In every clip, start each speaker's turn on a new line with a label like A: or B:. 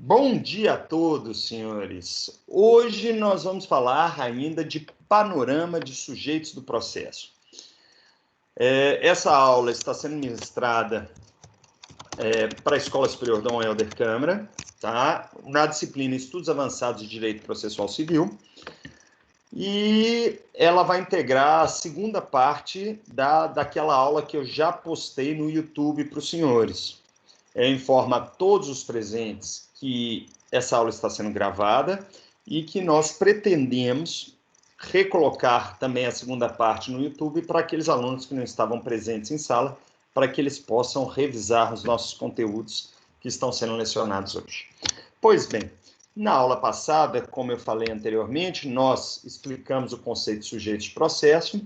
A: Bom dia a todos, senhores. Hoje nós vamos falar ainda de panorama de sujeitos do processo. Essa aula está sendo ministrada para a Escola Superior Dom Helder Câmara, tá? Na disciplina Estudos Avançados de Direito Processual Civil, e ela vai integrar a segunda parte daquela aula que eu já postei no YouTube para os senhores. Eu informo a todos os presentes que essa aula está sendo gravada e que nós pretendemos recolocar também a segunda parte no YouTube para aqueles alunos que não estavam presentes em sala, para que eles possam revisar os nossos conteúdos que estão sendo lecionados hoje. Pois bem, na aula passada, como eu falei anteriormente, nós explicamos o conceito de sujeito de processo,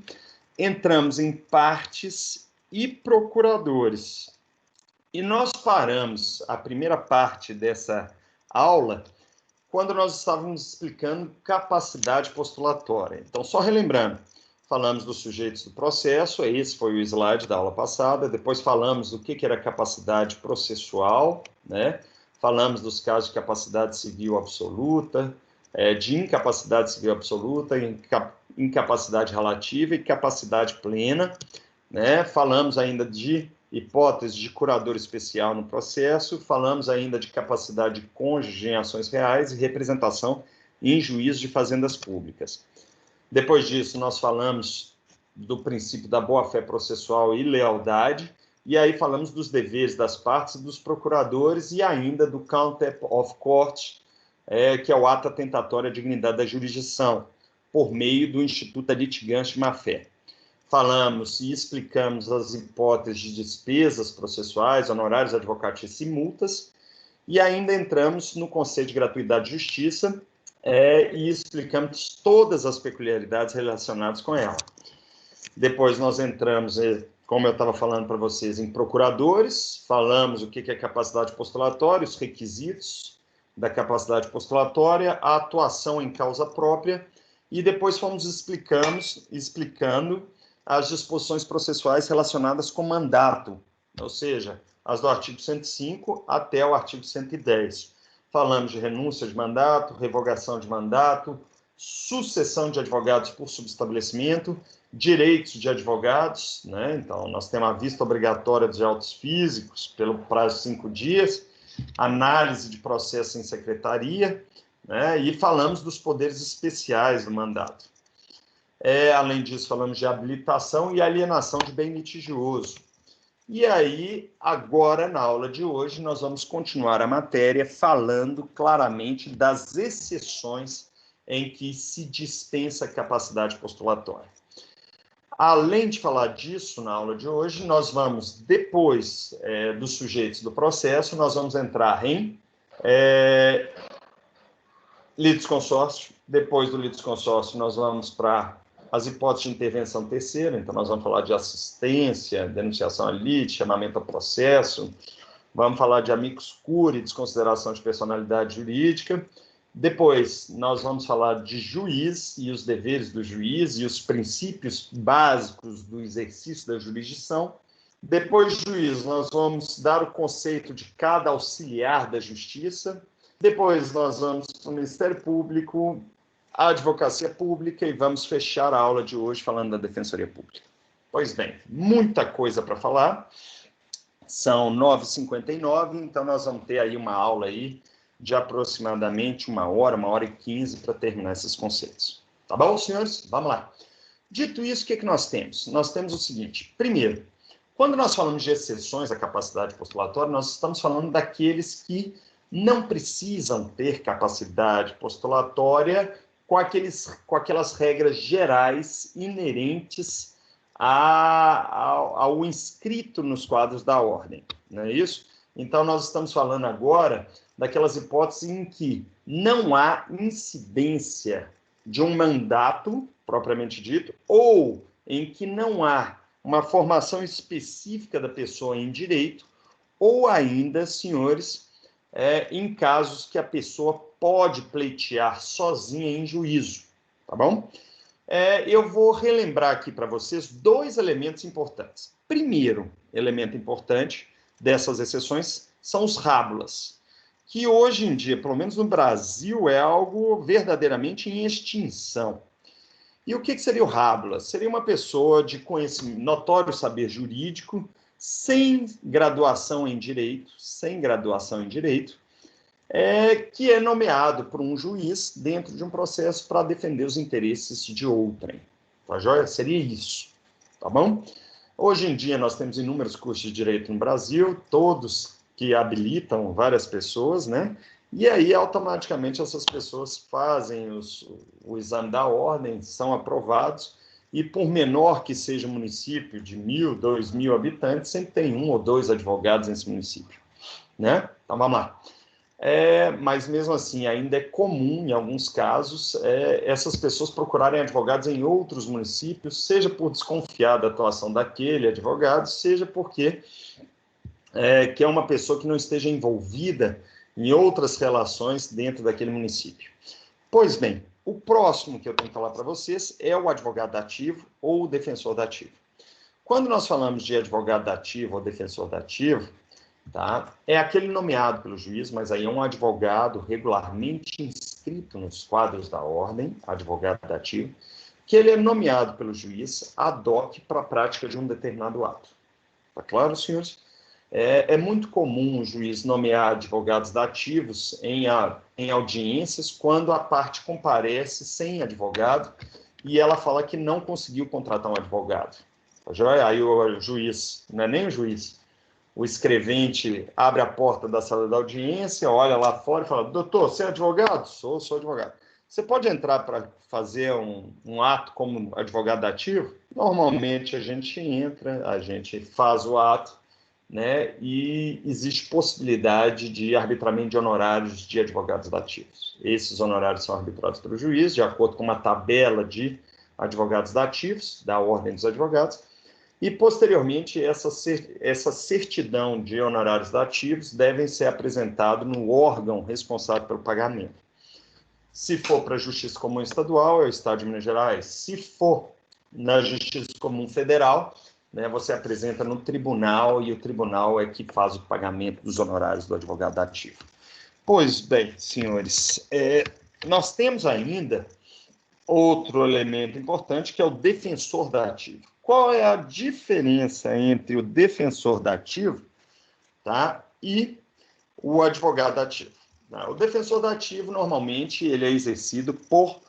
A: entramos em partes e procuradores. E nós paramos a primeira parte dessa aula quando nós estávamos explicando capacidade postulatória. Então, só relembrando, falamos dos sujeitos do processo, esse foi o slide da aula passada, depois falamos do que era capacidade processual, né? Falamos dos casos de capacidade civil absoluta, de incapacidade civil absoluta, incapacidade relativa e capacidade plena, né? Falamos ainda de hipótese de curador especial no processo, falamos ainda de capacidade de cônjuge em ações reais e representação em juízo de fazendas públicas. Depois disso, nós falamos do princípio da boa-fé processual e lealdade, e aí falamos dos deveres das partes, dos procuradores e ainda do contempt of court, que é o ato atentatório à dignidade da jurisdição, por meio do Instituto Litigante de Má-Fé. Falamos e explicamos as hipóteses de despesas processuais, honorários advocatícios e multas, e ainda entramos no conceito de gratuidade de justiça e explicamos todas as peculiaridades relacionadas com ela. Depois nós entramos, como eu estava falando para vocês, em procuradores, falamos o que é capacidade postulatória, os requisitos da capacidade postulatória, a atuação em causa própria, e depois fomos explicando as disposições processuais relacionadas com mandato, ou seja, as do artigo 105 até o artigo 110. Falamos de renúncia de mandato, revogação de mandato, sucessão de advogados por subestabelecimento, direitos de advogados, né? Então, nós temos a vista obrigatória dos autos físicos pelo prazo de 5 dias, análise de processo em secretaria, né? E falamos dos poderes especiais do mandato. Além disso, falamos de habilitação e alienação de bem litigioso. E aí, agora, na aula de hoje, nós vamos continuar a matéria falando claramente das exceções em que se dispensa a capacidade postulatória. Além de falar disso na aula de hoje, nós vamos, depois dos sujeitos do processo, nós vamos entrar em litisconsórcio. Depois do litisconsórcio, nós vamos para as hipóteses de intervenção terceira, então nós vamos falar de assistência, denunciação a lite, chamamento a processo, vamos falar de amicus curiae, desconsideração de personalidade jurídica. Depois nós vamos falar de juiz e os deveres do juiz e os princípios básicos do exercício da jurisdição. Depois de juiz, nós vamos dar o conceito de cada auxiliar da justiça. Depois nós vamos para o Ministério Público, a advocacia pública, e vamos fechar a aula de hoje falando da Defensoria Pública. Pois bem, muita coisa para falar, são 9h59, então nós vamos ter aí uma aula aí de aproximadamente 1h e 15 para terminar esses conceitos. Tá bom, senhores? Vamos lá. Dito isso, o que nós temos? Nós temos o seguinte: primeiro, quando nós falamos de exceções à capacidade postulatória, nós estamos falando daqueles que não precisam ter capacidade postulatória com aquelas regras gerais inerentes ao inscrito nos quadros da ordem, não é isso? Então, nós estamos falando agora daquelas hipóteses em que não há incidência de um mandato, propriamente dito, ou em que não há uma formação específica da pessoa em direito, ou ainda, senhores, em casos que a pessoa pode pleitear sozinha em juízo, tá bom? Eu vou relembrar aqui para vocês 2 elementos importantes. Primeiro elemento importante dessas exceções são os rábulas. que hoje em dia, pelo menos no Brasil, é algo verdadeiramente em extinção. E o que seria o rábula? Seria uma pessoa de conhecimento, notório saber jurídico, sem graduação em direito, que é nomeado por um juiz dentro de um processo para defender os interesses de outrem. Tá joia? Seria isso, tá bom? Hoje em dia nós temos inúmeros cursos de direito no Brasil, todos que habilitam várias pessoas, né? E aí, automaticamente, essas pessoas fazem o exame da ordem, são aprovados, e por menor que seja o município, de 1.000, 2.000 habitantes, sempre tem 1 ou 2 advogados nesse município, né? Então, vamos lá. Mas, mesmo assim, ainda é comum, em alguns casos, essas pessoas procurarem advogados em outros municípios, seja por desconfiar da atuação daquele advogado, seja porque que é uma pessoa que não esteja envolvida em outras relações dentro daquele município. Pois bem, o próximo que eu tenho que falar para vocês é o advogado dativo ou o defensor dativo. Quando nós falamos de advogado dativo ou defensor dativo, tá, é aquele nomeado pelo juiz, mas aí é um advogado regularmente inscrito nos quadros da ordem, advogado dativo, que ele é nomeado pelo juiz ad hoc para a prática de um determinado ato. Tá claro, senhores? É muito comum o juiz nomear advogados dativos em audiências quando a parte comparece sem advogado e ela fala que não conseguiu contratar um advogado. Aí o juiz, não é nem o juiz, o escrevente abre a porta da sala da audiência, olha lá fora e fala: doutor, você é advogado? Sou advogado. Você pode entrar para fazer um ato como advogado dativo? Normalmente a gente entra, a gente faz o ato, né, e existe possibilidade de arbitramento de honorários de advogados dativos. Esses honorários são arbitrados pelo juiz, de acordo com uma tabela de advogados dativos, da Ordem dos Advogados, e, posteriormente, essa certidão de honorários dativos devem ser apresentados no órgão responsável pelo pagamento. Se for para a Justiça Comum Estadual, é o Estado de Minas Gerais. Se for na Justiça Comum Federal, né, você apresenta no tribunal e o tribunal é que faz o pagamento dos honorários do advogado dativo. Pois bem, senhores, nós temos ainda outro elemento importante que é o defensor dativo. Qual é a diferença entre o defensor dativo, tá, e o advogado dativo? O defensor dativo, normalmente, ele é exercido por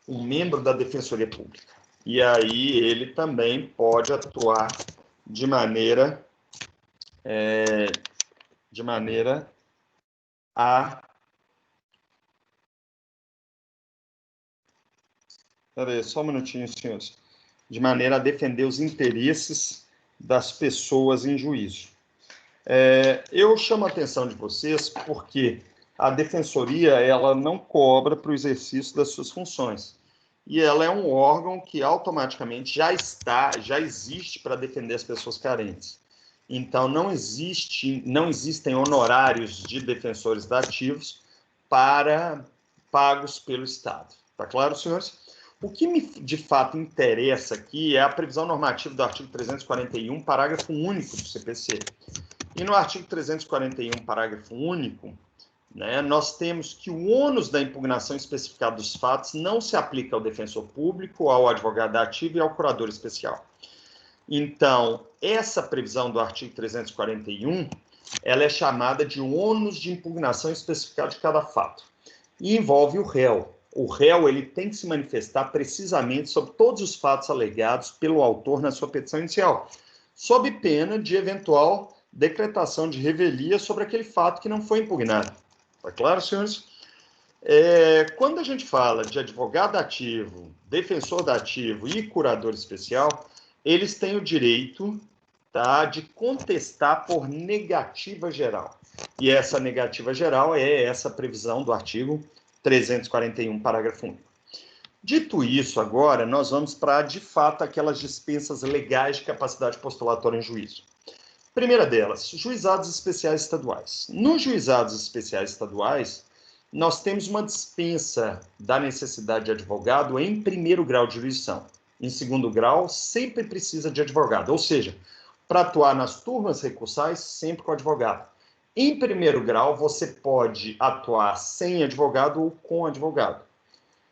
A: um membro da Defensoria Pública. E aí ele também pode atuar de maneira a... Espera aí, só um minutinho, senhores. De maneira a defender os interesses das pessoas em juízo. Eu chamo a atenção de vocês porque a Defensoria ela não cobra para o exercício das suas funções. E ela é um órgão que automaticamente já existe para defender as pessoas carentes. Então, não existem honorários de defensores dativos pagos pelo Estado. Tá claro, senhores? O que me, de fato, interessa aqui é a previsão normativa do artigo 341, parágrafo único do CPC. E no artigo 341, parágrafo único, né, nós temos que o ônus da impugnação especificada dos fatos não se aplica ao defensor público, ao advogado dativo e ao curador especial. Então, essa previsão do artigo 341, ela é chamada de ônus de impugnação especificado de cada fato. E envolve o réu. O réu ele tem que se manifestar precisamente sobre todos os fatos alegados pelo autor na sua petição inicial, sob pena de eventual decretação de revelia sobre aquele fato que não foi impugnado. Tá claro, senhores? Quando a gente fala de advogado dativo, defensor dativo e curador especial, eles têm o direito, tá, de contestar por negativa geral. E essa negativa geral é essa previsão do artigo 341, parágrafo único. Dito isso, agora, nós vamos para, de fato, aquelas dispensas legais de capacidade postulatória em juízo. Primeira delas, juizados especiais estaduais. Nos juizados especiais estaduais, nós temos uma dispensa da necessidade de advogado em primeiro grau de jurisdição. Em segundo grau, sempre precisa de advogado, ou seja, para atuar nas turmas recursais, sempre com advogado. Em primeiro grau, você pode atuar sem advogado ou com advogado.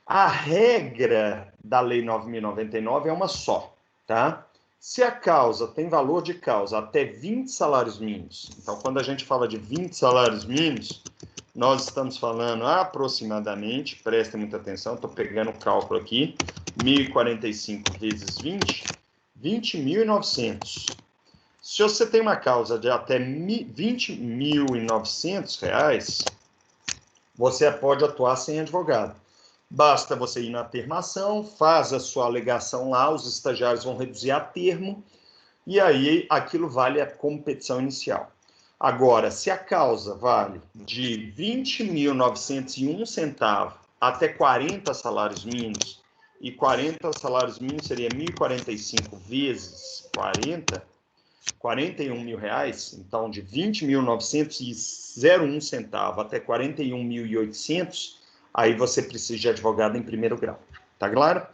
A: A regra da Lei 9.099 é uma só, tá? Se a causa tem valor de causa até 20 salários mínimos, então quando a gente fala de 20 salários mínimos, nós estamos falando aproximadamente, prestem muita atenção, estou pegando o cálculo aqui, 1.045 vezes 20, 20.900. Se você tem uma causa de até R$20.900, você pode atuar sem advogado. Basta você ir na termação, faz a sua alegação lá, os estagiários vão reduzir a termo, e aí aquilo vale como petição inicial. Agora, se a causa vale de R$20.901 até 40 salários mínimos, e 40 salários mínimos seria 1.045 vezes 40, R$41.000, então de R$20.901 até R$41.800, aí você precisa de advogado em primeiro grau, tá claro?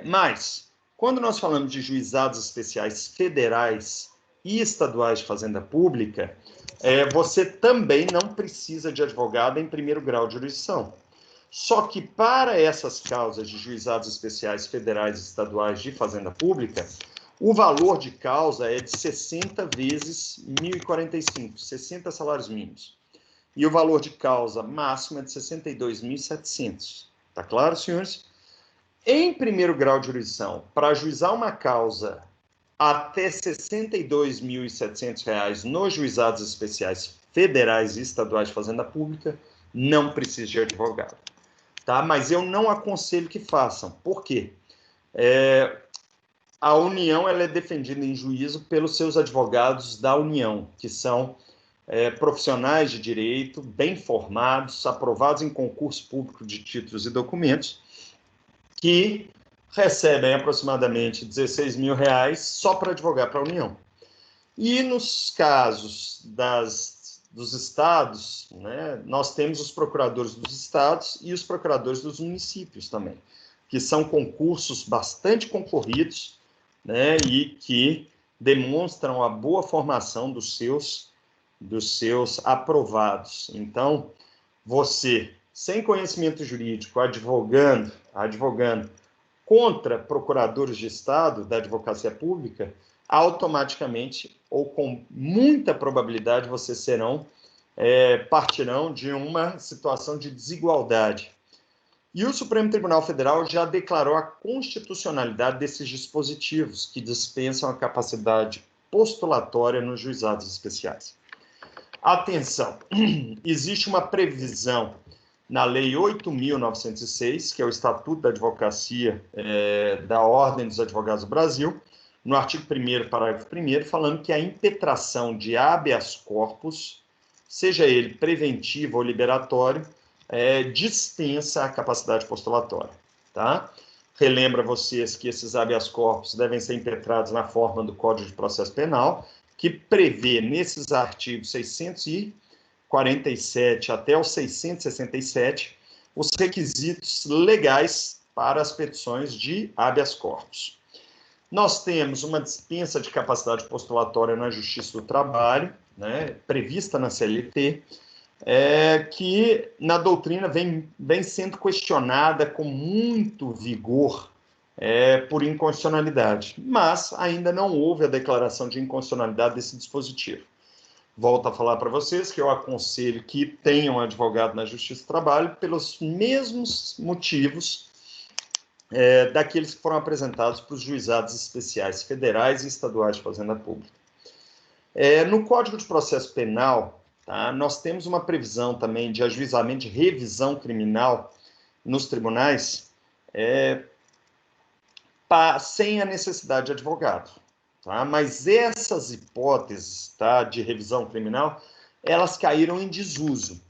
A: Mas, quando nós falamos de juizados especiais federais e estaduais de fazenda pública, você também não precisa de advogado em primeiro grau de jurisdição. Só que para essas causas de juizados especiais federais e estaduais de fazenda pública, o valor de causa é de 60 vezes 1.045, 60 salários mínimos. E o valor de causa máximo é de 62.700. Tá claro, senhores? Em primeiro grau de jurisdição, para ajuizar uma causa até R$ 62.700 nos juizados especiais federais e estaduais de fazenda pública, não precisa de advogado. Tá? Mas eu não aconselho que façam. Por quê? A União ela é defendida em juízo pelos seus advogados da União, que são profissionais de direito, bem formados, aprovados em concurso público de títulos e documentos, que recebem aproximadamente R$16.000 só para advogar para a União. E nos casos dos estados, né, nós temos os procuradores dos estados e os procuradores dos municípios também, que são concursos bastante concorridos, né, e que demonstram a boa formação dos seus aprovados. Então, você, sem conhecimento jurídico, advogando contra procuradores de Estado da advocacia pública, automaticamente, ou com muita probabilidade, vocês partirão de uma situação de desigualdade. E o Supremo Tribunal Federal já declarou a constitucionalidade desses dispositivos que dispensam a capacidade postulatória nos juizados especiais. Atenção, existe uma previsão na Lei 8.906, que é o Estatuto da Advocacia da Ordem dos Advogados do Brasil, no artigo 1º, parágrafo 1º, falando que a impetração de habeas corpus, seja ele preventivo ou liberatório, dispensa a capacidade postulatória, tá? Relembra vocês que esses habeas corpus devem ser impetrados na forma do Código de Processo Penal, que prevê nesses artigos 647 até o 667 os requisitos legais para as petições de habeas corpus. Nós temos uma dispensa de capacidade postulatória na Justiça do Trabalho, né, prevista na CLT, que na doutrina vem sendo questionada com muito vigor por inconstitucionalidade, mas ainda não houve a declaração de inconstitucionalidade desse dispositivo. Volto a falar para vocês que eu aconselho que tenham um advogado na Justiça do Trabalho pelos mesmos motivos daqueles que foram apresentados para os juizados especiais federais e estaduais de fazenda pública. No Código de Processo Penal, tá, nós temos uma previsão também de ajuizamento de revisão criminal nos tribunais sem a necessidade de advogado. Tá? Mas essas hipóteses, tá, de revisão criminal, elas caíram em desuso.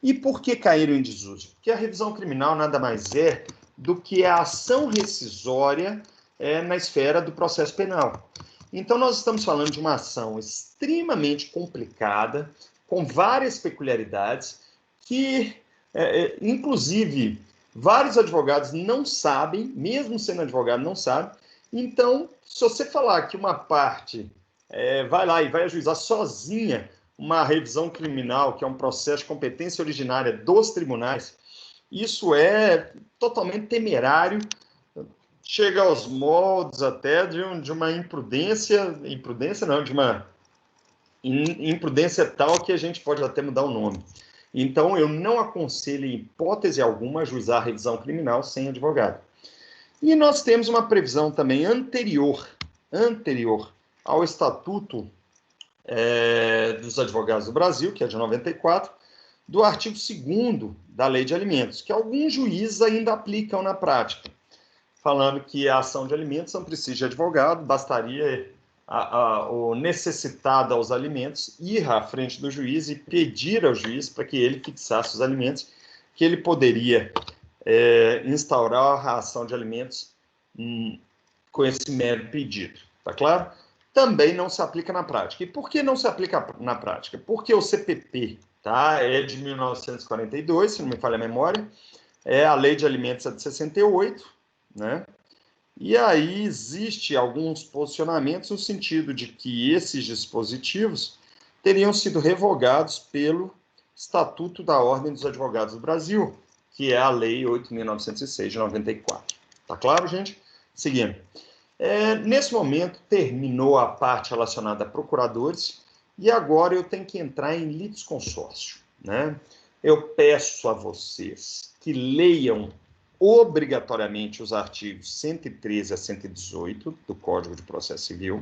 A: E por que caíram em desuso? Porque a revisão criminal nada mais é do que a ação rescisória na esfera do processo penal. Então, nós estamos falando de uma ação extremamente complicada, com várias peculiaridades, que, inclusive, vários advogados não sabem, mesmo sendo advogado, não sabem. Então, se você falar que uma parte vai lá e vai ajuizar sozinha uma revisão criminal, que é um processo de competência originária dos tribunais, isso é totalmente temerário, chega aos moldes até de uma imprudência não, de uma imprudência tal que a gente pode até mudar o nome. Então, eu não aconselho, em hipótese alguma, ajuizar a revisão criminal sem advogado. E nós temos uma previsão também anterior ao Estatuto dos Advogados do Brasil, que é de 94, do artigo 2º da Lei de Alimentos, que alguns juízes ainda aplicam na prática, falando que a ação de alimentos não precisa de advogado, bastaria o necessitado aos alimentos ir à frente do juiz e pedir ao juiz para que ele fixasse os alimentos, que ele poderia instaurar a ação de alimentos com esse mero pedido. Tá claro? Também não se aplica na prática. E por que não se aplica na prática? Porque o CPP, tá, é de 1942, se não me falha a memória, a Lei de Alimentos é de 68, né? E aí existe alguns posicionamentos no sentido de que esses dispositivos teriam sido revogados pelo Estatuto da Ordem dos Advogados do Brasil, que é a Lei 8.906 de 94. Tá claro, gente? Seguindo. Nesse momento, terminou a parte relacionada a procuradores e agora eu tenho que entrar em litisconsórcio, né? Eu peço a vocês que leiam obrigatoriamente os artigos 113 a 118 do Código de Processo Civil,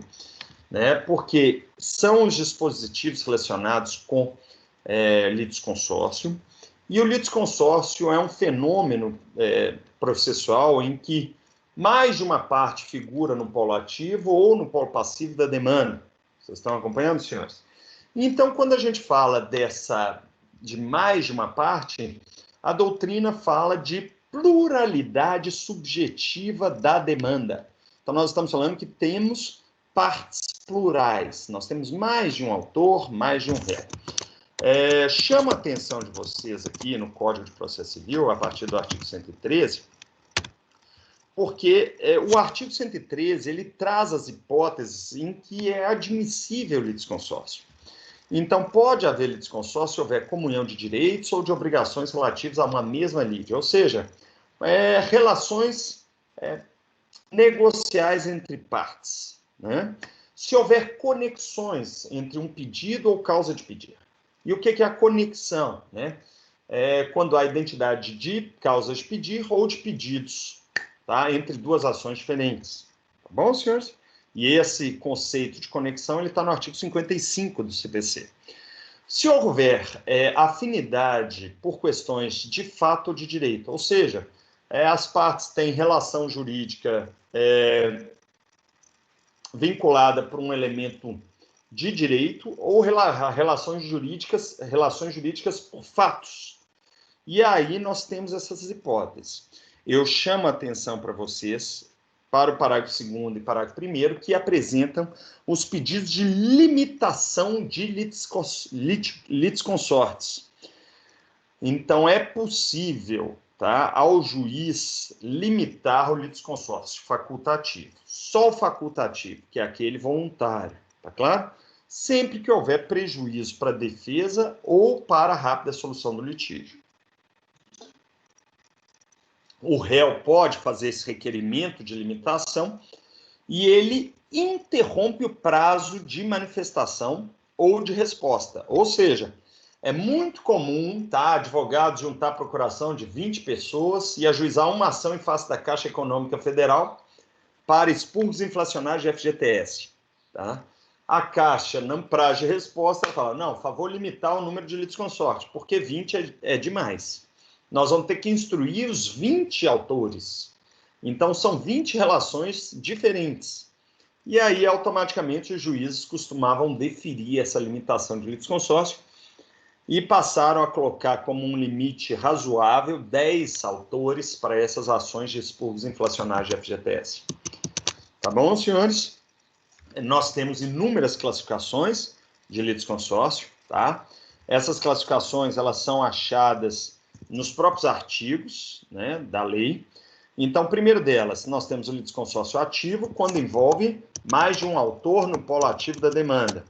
A: né? Porque são os dispositivos relacionados com litisconsórcio, e o litisconsórcio é um fenômeno processual em que mais de uma parte figura no polo ativo ou no polo passivo da demanda. Vocês estão acompanhando, senhores? Então, quando a gente fala de mais de uma parte, a doutrina fala de pluralidade subjetiva da demanda. Então, nós estamos falando que temos partes plurais. Nós temos mais de um autor, mais de um réu. Chamo a atenção de vocês aqui no Código de Processo Civil, a partir do artigo 113, porque o artigo 113 ele traz as hipóteses em que é admissível o litisconsórcio. Então, pode haver litisconsórcio se houver comunhão de direitos ou de obrigações relativas a uma mesma lide, ou seja, relações negociais entre partes, né? Se houver conexões entre um pedido ou causa de pedir. E o que é a conexão, né? Quando há identidade de causas de pedir ou de pedidos, tá? Entre duas ações diferentes. Tá bom, senhores? E esse conceito de conexão está no artigo 55 do CPC. Se houver afinidade por questões de fato ou de direito, ou seja, as partes têm relação jurídica vinculada por um elemento de direito ou relações jurídicas por fatos. E aí nós temos essas hipóteses. Eu chamo a atenção para vocês para o parágrafo 2º e parágrafo 1º, que apresentam os pedidos de limitação de litisconsortes. Então, é possível, tá, ao juiz limitar o litisconsórcio facultativo. Só o facultativo, que é aquele voluntário, tá claro? Sempre que houver prejuízo para a defesa ou para a rápida solução do litígio. O réu pode fazer esse requerimento de limitação e ele interrompe o prazo de manifestação ou de resposta. Ou seja, é muito comum, tá, advogado juntar a procuração de 20 pessoas e ajuizar uma ação em face da Caixa Econômica Federal para expurgos inflacionários de FGTS. Tá? A Caixa, não prazo de resposta, fala, não, favor limitar o número de litisconsortes, porque 20 é demais. Nós vamos ter que instruir os 20 autores. Então, são 20 relações diferentes. E aí, automaticamente, os juízes costumavam deferir essa limitação de litisconsórcio e passaram a colocar como um limite razoável 10 autores para essas ações de expurgos inflacionários de FGTS. Tá bom, senhores? Nós temos inúmeras classificações de litisconsórcio, tá? Essas classificações, elas são achadas nos próprios artigos, né, da lei. Então, primeiro delas, nós temos o litisconsórcio ativo, quando envolve mais de um autor no polo ativo da demanda.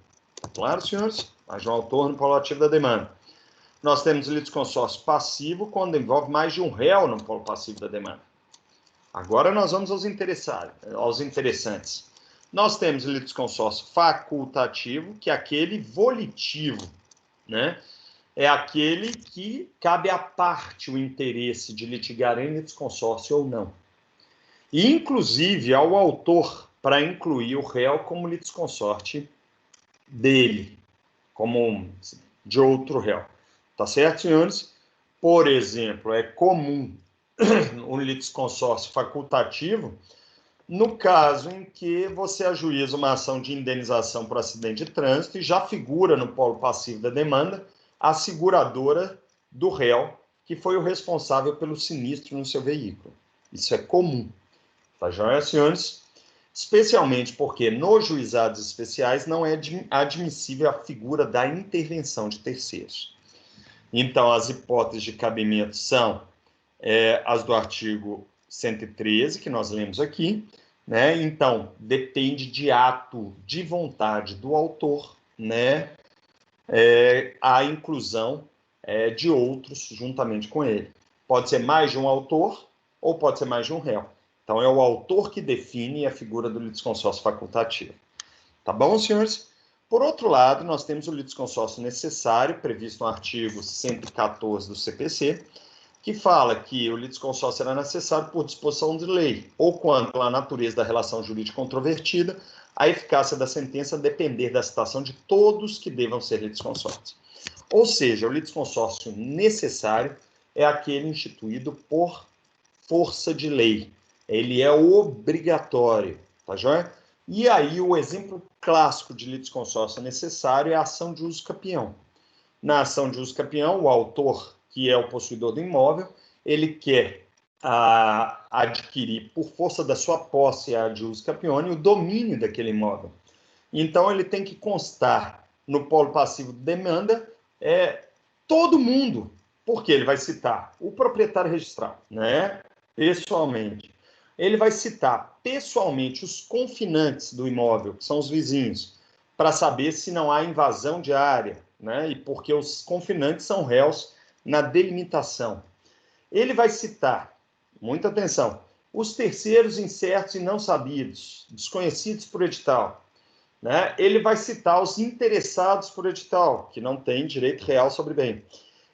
A: Claro, senhores? Mais de um autor no polo ativo da demanda. Nós temos o litisconsórcio passivo quando envolve mais de um réu no polo passivo da demanda. Agora nós vamos aos interessantes. Nós temos o litisconsórcio facultativo, que é aquele volitivo, né? É aquele que cabe à parte o interesse de litigar em litisconsórcio ou não. E, inclusive, ao autor para incluir o réu como litisconsorte dele, como de outro réu. Tá certo, senhores? Por exemplo, é comum um litisconsórcio facultativo no caso em que você ajuiza uma ação de indenização por acidente de trânsito e já figura no polo passivo da demanda a seguradora do réu, que foi o responsável pelo sinistro no seu veículo. Isso é comum. Tá joia, senhores? Especialmente porque nos juizados especiais não é admissível a figura da intervenção de terceiros. Então, as hipóteses de cabimento são as do artigo 113, que nós lemos aqui, né? Então, depende de ato de vontade do autor, né? A inclusão de outros juntamente com ele. Pode ser mais de um autor ou pode ser mais de um réu. Então, é o autor que define a figura do litisconsórcio facultativo. Tá bom, senhores? Por outro lado, nós temos o litisconsórcio necessário, previsto no artigo 114 do CPC, que fala que o litisconsórcio será necessário por disposição de lei, ou quando, pela natureza da relação jurídica controvertida, a eficácia da sentença depender da citação de todos que devam ser litisconsortes. Ou seja, o litisconsórcio necessário é aquele instituído por força de lei. Ele é obrigatório, tá joia? E aí o exemplo clássico de litisconsórcio necessário é a ação de uso capião. Na ação de uso capião, o autor, que é o possuidor do imóvel, ele quer adquirir, por força da sua posse de uso capione, o domínio daquele imóvel. Então, ele tem que constar no polo passivo de demanda todo mundo, porque ele vai citar o proprietário registrado, né? Pessoalmente. Ele vai citar pessoalmente os confinantes do imóvel, que são os vizinhos, para saber se não há invasão de área, né? E porque os confinantes são réus na delimitação. Ele vai citar, muita atenção, os terceiros incertos e não sabidos, desconhecidos por edital. Né? Ele vai citar os interessados por edital, que não têm direito real sobre bem.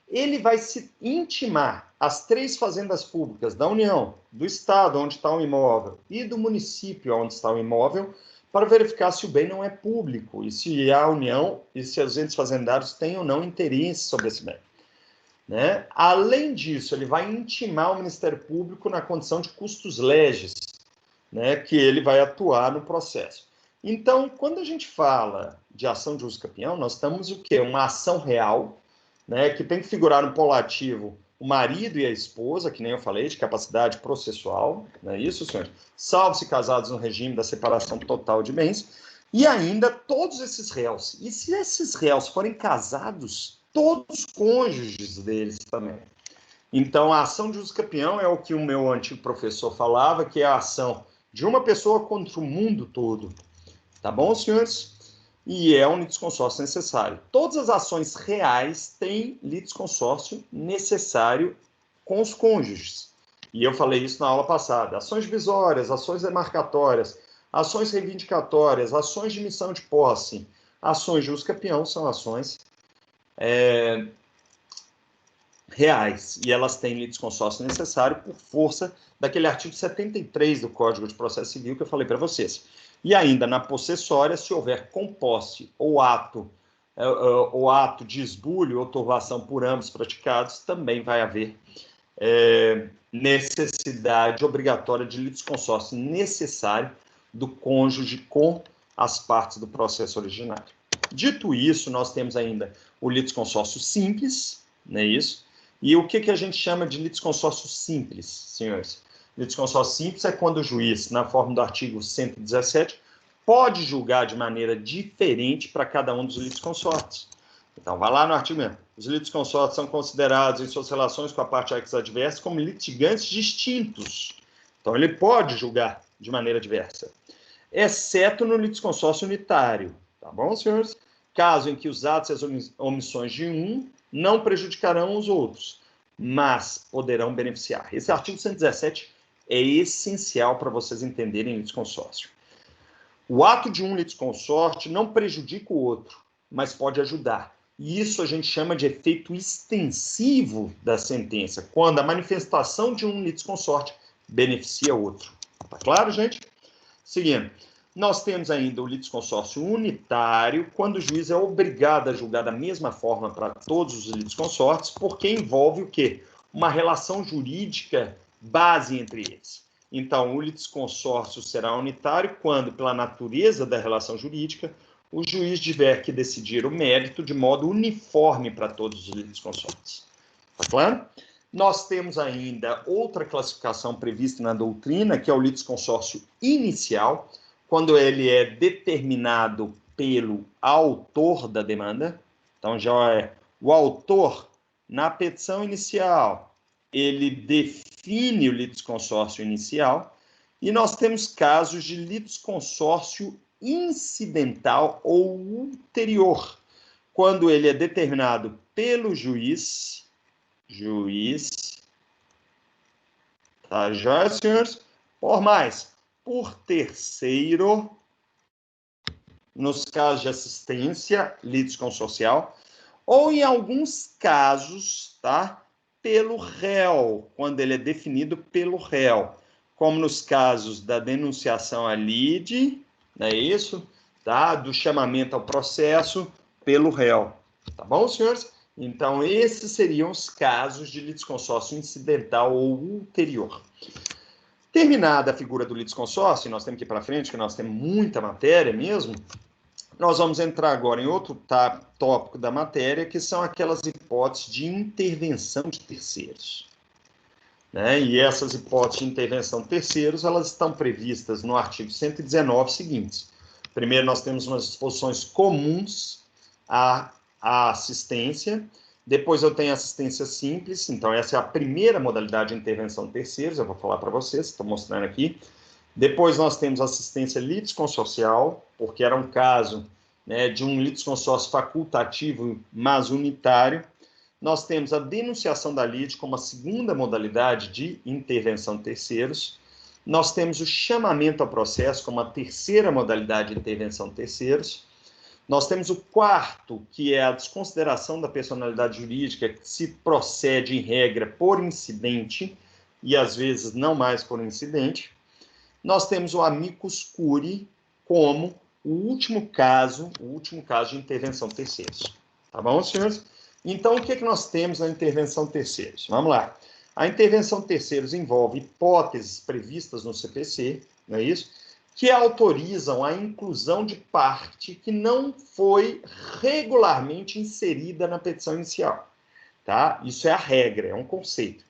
A: Ele vai se intimar as 3 fazendas públicas da União, do Estado, onde está o imóvel, e do município, onde está o imóvel, para verificar se o bem não é público e se a União e se os entes fazendários têm ou não interesse sobre esse bem. Né? Além disso, ele vai intimar o Ministério Público na condição de custos legis, né, que ele vai atuar no processo. Então, quando a gente fala de ação de uso capião, nós estamos o quê? Uma ação real, né, que tem que figurar no polo ativo o marido e a esposa, que nem eu falei, de capacidade processual, não é isso, senhores? Salvo-se casados no regime da separação total de bens, e ainda todos esses réus. E se esses réus forem casados, todos os cônjuges deles também. Então, a ação de uso capião é o que o meu antigo professor falava, que é a ação de uma pessoa contra o mundo todo. Tá bom, senhores? E é um litisconsórcio necessário. Todas as ações reais têm litisconsórcio necessário com os cônjuges. E eu falei isso na aula passada. Ações divisórias, ações demarcatórias, ações reivindicatórias, ações de missão de posse, ações de uso capião são ações reais. E elas têm litisconsórcio necessário por força daquele artigo 73 do Código de Processo Civil que eu falei para vocês. E ainda na possessória, se houver composse ou ato de esbulho ou turvação por ambos praticados, também vai haver necessidade obrigatória de litisconsórcio necessário do cônjuge com as partes do processo originário. Dito isso, nós temos ainda o litisconsórcio simples, não é isso? E o que a gente chama de litisconsórcio simples, senhores? Litisconsórcio simples é quando o juiz, na forma do artigo 117, pode julgar de maneira diferente para cada um dos litisconsortes. Então, vai lá no artigo mesmo. Os litisconsortes são considerados, em suas relações com a parte adversa, como litigantes distintos. Então, ele pode julgar de maneira diversa, exceto no litisconsórcio unitário. Tá bom, senhores? caso em que os atos e as omissões de um não prejudicarão os outros, mas poderão beneficiar. Esse artigo 117 é essencial para vocês entenderem litisconsórcio. O ato de um litisconsorte não prejudica o outro, mas pode ajudar. E isso a gente chama de efeito extensivo da sentença, quando a manifestação de um litisconsorte beneficia o outro. Tá claro, gente? Seguindo. Nós temos ainda o litisconsórcio unitário, quando o juiz é obrigado a julgar da mesma forma para todos os litisconsortes, porque envolve o quê? Uma relação jurídica base entre eles. Então, o litisconsórcio será unitário quando, pela natureza da relação jurídica, o juiz tiver que decidir o mérito de modo uniforme para todos os litisconsortes. Tá claro? Nós temos ainda outra classificação prevista na doutrina, que é o litisconsórcio inicial, quando ele é determinado pelo autor da demanda. Então, já é o autor, na petição inicial, ele define o litisconsórcio inicial, e nós temos casos de litisconsórcio incidental ou ulterior, quando ele é determinado pelo juiz, tá já, senhores? Por terceiro, nos casos de assistência litisconsorcial, ou em alguns casos, tá? Pelo réu, quando ele é definido pelo réu, como nos casos da denunciação à lide, não é isso? Tá? Do chamamento ao processo pelo réu. Tá bom, senhores? Então, esses seriam os casos de litisconsórcio incidental ou ulterior. Terminada a figura do litisconsórcio, e nós temos que ir para frente, que nós temos muita matéria mesmo, nós vamos entrar agora em outro tópico da matéria, que são aquelas hipóteses de intervenção de terceiros. Né? E essas hipóteses de intervenção de terceiros, elas estão previstas no artigo 119 seguintes. Primeiro, nós temos umas disposições comuns à assistência. Depois eu tenho assistência simples, então essa é a primeira modalidade de intervenção de terceiros, eu vou falar para vocês, estou mostrando aqui. Depois nós temos assistência litisconsorcial, porque era um caso, né, de um litisconsórcio facultativo, mas unitário. Nós temos a denunciação da lide como a segunda modalidade de intervenção de terceiros. Nós temos o chamamento ao processo como a terceira modalidade de intervenção de terceiros. Nós temos o quarto, que é a desconsideração da personalidade jurídica, que se procede, em regra, por incidente, e às vezes não mais por incidente. Nós temos o amicus curiae como o último caso de intervenção de terceiros. Tá bom, senhores? Então, o que nós temos na intervenção de terceiros? Vamos lá. A intervenção de terceiros envolve hipóteses previstas no CPC, não é isso? Que autorizam a inclusão de parte que não foi regularmente inserida na petição inicial. Tá? Isso é a regra, é um conceito.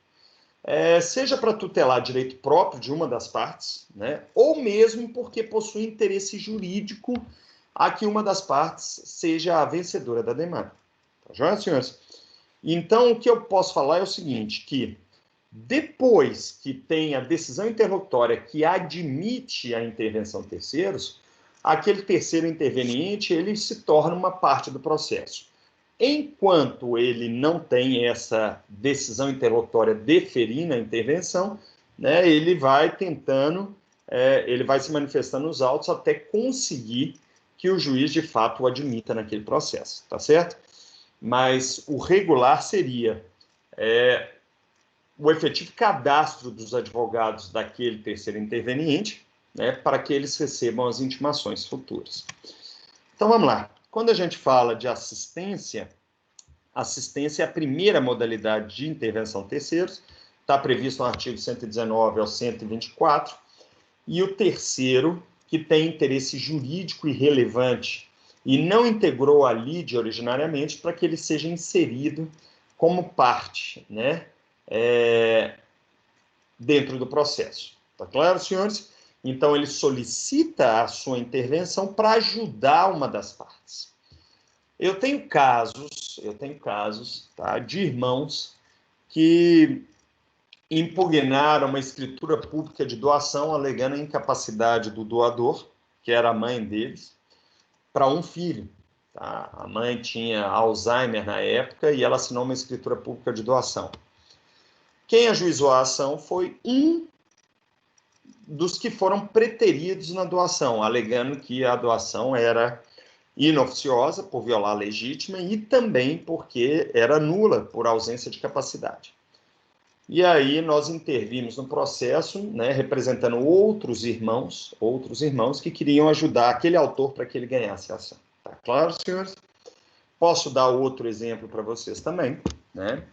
A: Seja para tutelar direito próprio de uma das partes, né? Ou mesmo porque possui interesse jurídico a que uma das partes seja a vencedora da demanda. Tá joia, senhores? Então, o que eu posso falar é o seguinte, que depois que tem a decisão interlocutória que admite a intervenção de terceiros, aquele terceiro interveniente, ele se torna uma parte do processo. Enquanto ele não tem essa decisão interlocutória deferindo a intervenção, né, ele vai tentando, ele vai se manifestando nos autos até conseguir que o juiz, de fato, o admita naquele processo, tá certo? Mas o regular seria o efetivo cadastro dos advogados daquele terceiro interveniente, né, para que eles recebam as intimações futuras. Então, vamos lá. Quando a gente fala de assistência, assistência é a primeira modalidade de intervenção de terceiros, está previsto no artigo 119 ao 124, e o terceiro, que tem interesse jurídico e relevante e não integrou a lide originariamente, para que ele seja inserido como parte, né, dentro do processo. Tá claro, senhores? Então, ele solicita a sua intervenção para ajudar uma das partes. Eu tenho casos, tá, de irmãos que impugnaram uma escritura pública de doação alegando a incapacidade do doador, que era a mãe deles, para um filho. Tá? A mãe tinha Alzheimer na época e ela assinou uma escritura pública de doação. Quem ajuizou a ação foi um dos que foram preteridos na doação, alegando que a doação era inoficiosa por violar a legítima e também porque era nula por ausência de capacidade. E aí nós intervimos no processo, né, representando outros irmãos que queriam ajudar aquele autor para que ele ganhasse a ação. Tá claro, senhores? Posso dar outro exemplo para vocês também, né?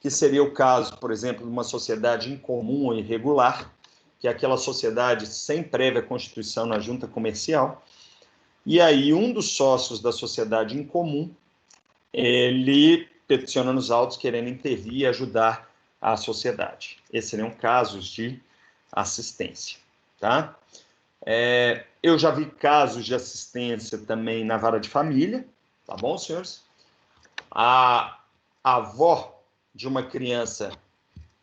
A: Que seria o caso, por exemplo, de uma sociedade incomum ou irregular, que é aquela sociedade sem prévia constituição na junta comercial. E aí um dos sócios da sociedade incomum, ele peticiona nos autos querendo intervir e ajudar a sociedade. Esses seriam casos de assistência, tá? Eu já vi casos de assistência também na vara de família, tá bom, senhores? A avó de uma criança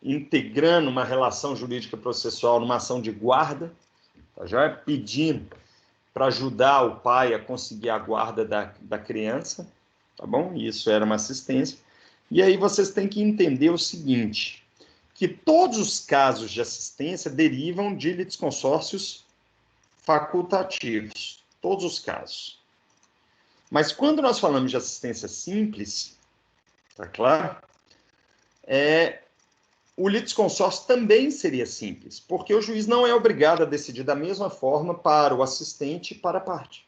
A: integrando uma relação jurídica processual numa ação de guarda, tá, já pedindo para ajudar o pai a conseguir a guarda da criança, tá bom? Isso era uma assistência. E aí vocês têm que entender o seguinte, que todos os casos de assistência derivam de litisconsórcios facultativos, todos os casos. Mas quando nós falamos de assistência simples, tá claro? O litisconsórcio também seria simples, porque o juiz não é obrigado a decidir da mesma forma para o assistente e para a parte.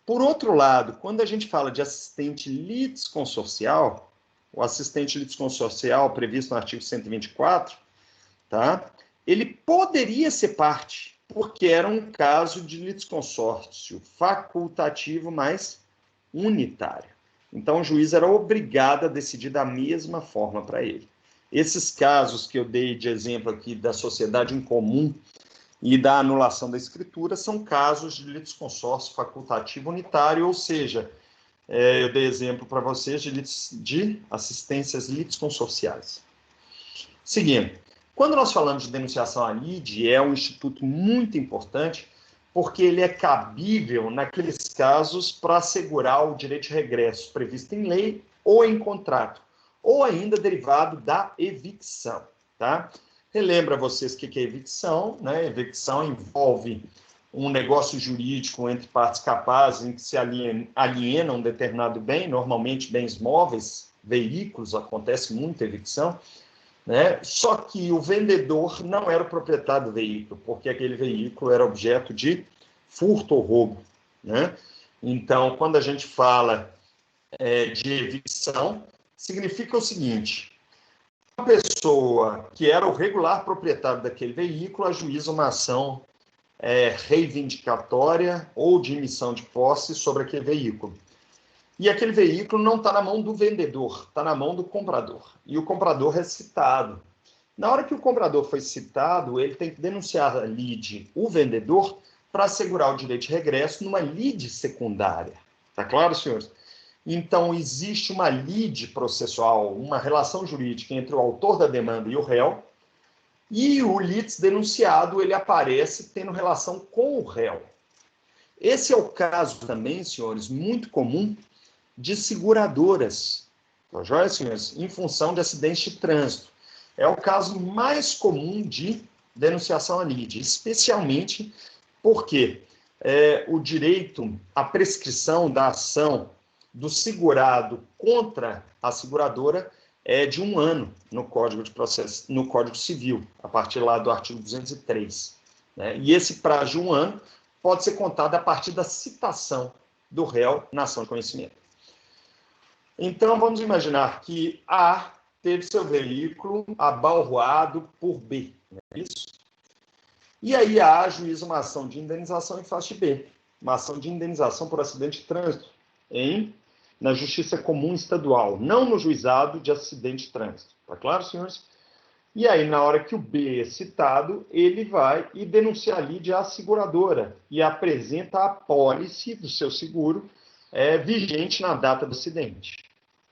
A: Por outro lado, quando a gente fala de assistente litisconsorcial, o assistente litisconsorcial previsto no artigo 124, tá? Ele poderia ser parte, porque era um caso de litisconsórcio facultativo, mas unitário. Então, o juiz era obrigado a decidir da mesma forma para ele. Esses casos que eu dei de exemplo aqui da sociedade incomum e da anulação da escritura são casos de litisconsórcio facultativo unitário, ou seja, eu dei exemplo para vocês de assistências litisconsorciais. Seguindo, quando nós falamos de denunciação à lide, é um instituto muito importante, porque ele é cabível naqueles casos para assegurar o direito de regresso previsto em lei ou em contrato, ou ainda derivado da evicção, tá? Relembra vocês o que é evicção, né? Evicção envolve um negócio jurídico entre partes capazes em que se aliena um determinado bem, normalmente bens móveis, veículos, acontece muito evicção, né? Só que o vendedor não era o proprietário do veículo, porque aquele veículo era objeto de furto ou roubo, né? Então, quando a gente fala de evicção, significa o seguinte: a pessoa que era o regular proprietário daquele veículo ajuiza uma ação reivindicatória ou de emissão de posse sobre aquele veículo. E aquele veículo não está na mão do vendedor, está na mão do comprador. E o comprador é citado. Na hora que o comprador foi citado, ele tem que denunciar a lide, o vendedor, para assegurar o direito de regresso numa lide secundária. Tá claro, senhores? Então, existe uma lide processual, uma relação jurídica entre o autor da demanda e o réu, e o litis denunciado, ele aparece tendo relação com o réu. Esse é o caso também, senhores, muito comum de seguradoras, tá joia, senhores? Em função de acidentes de trânsito. É o caso mais comum de denunciação à lide, especialmente porque o direito à prescrição da ação do segurado contra a seguradora é de 1 ano no Código de Processo, no Código Civil, a partir lá do artigo 203. Né? E esse prazo de 1 ano pode ser contado a partir da citação do réu na ação de conhecimento. Então, vamos imaginar que A teve seu veículo abalroado por B, não é isso? E aí A ajuiza uma ação de indenização em face B, uma ação de indenização por acidente de trânsito na Justiça Comum Estadual, não no juizado de acidente de trânsito. Tá claro, senhores? E aí, na hora que o B é citado, ele vai e denuncia a lide à seguradora e apresenta a apólice do seu seguro vigente na data do acidente.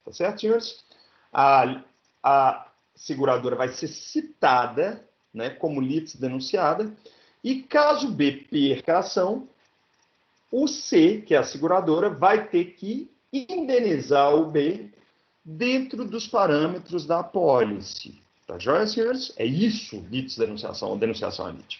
A: Tá certo, senhores? A seguradora vai ser citada, né, como litis denunciada, e caso B perca a ação, o C, que é a seguradora, vai ter que indenizar o B dentro dos parâmetros da apólice. Tá joia, senhores? É isso, litisdenunciação ou denunciação à lite.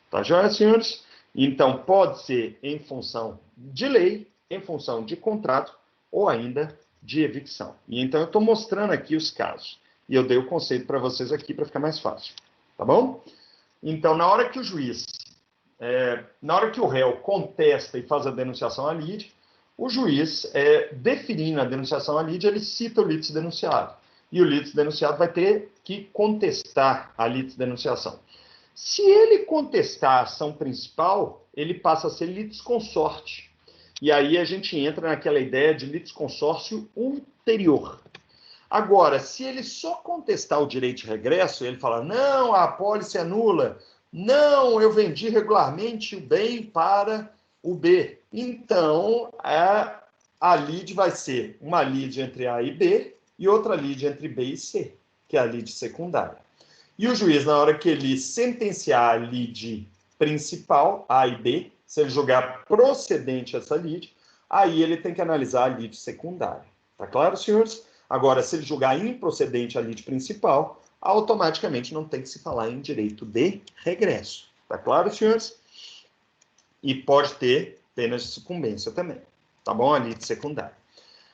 A: Tá joia, senhores? Então, pode ser em função de lei, em função de contrato ou ainda de evicção. E então, eu estou mostrando aqui os casos. E eu dei o conceito para vocês aqui para ficar mais fácil. Tá bom? Então, na hora que o juiz, na hora que o réu contesta e faz a denunciação à lide, o juiz, definindo a denunciação à lide, ele cita o litisdenunciado. E o litisdenunciado vai ter que contestar a litisdenunciação. Se ele contestar a ação principal, ele passa a ser litisconsorte. E aí a gente entra naquela ideia de litisconsórcio ulterior. Agora, se ele só contestar o direito de regresso, ele fala, não, a apólice é nula, não, eu vendi regularmente o bem para o B. Então, a lide vai ser uma lide entre A e B e outra lide entre B e C, que é a lide secundária. E o juiz, na hora que ele sentenciar a lide principal, A e B, se ele julgar procedente essa lide, aí ele tem que analisar a lide secundária. Tá claro, senhores? Agora, se ele julgar improcedente a lide principal, automaticamente não tem que se falar em direito de regresso. Tá claro, senhores? E pode ter penas de sucumbência também. Tá bom? A lide secundária.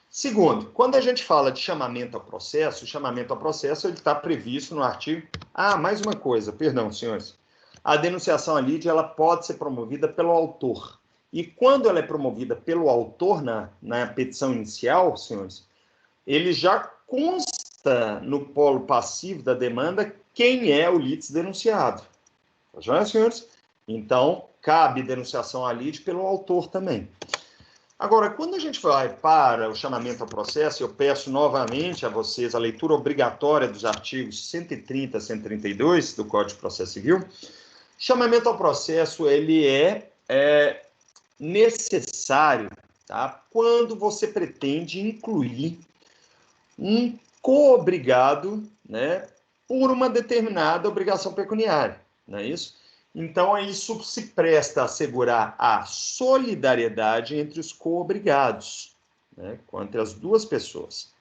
A: Segundo, quando a gente fala de chamamento ao processo, o chamamento ao processo ele está previsto no artigo... Ah, mais uma coisa, perdão, senhores. A denunciação à lide, ela pode ser promovida pelo autor. E quando ela é promovida pelo autor na petição inicial, senhores, ele já consta no polo passivo da demanda quem é o litisdenunciado. Tá joia, senhores? Então, cabe denunciação à lide pelo autor também. Agora, quando a gente vai para o chamamento ao processo, eu peço novamente a vocês a leitura obrigatória dos artigos 130 a 132 do Código de Processo Civil. Chamamento ao processo, ele é necessário, tá? Quando você pretende incluir um coobrigado, né, por uma determinada obrigação pecuniária, não é isso? Então, isso se presta a assegurar a solidariedade entre os coobrigados, né, entre as duas pessoas.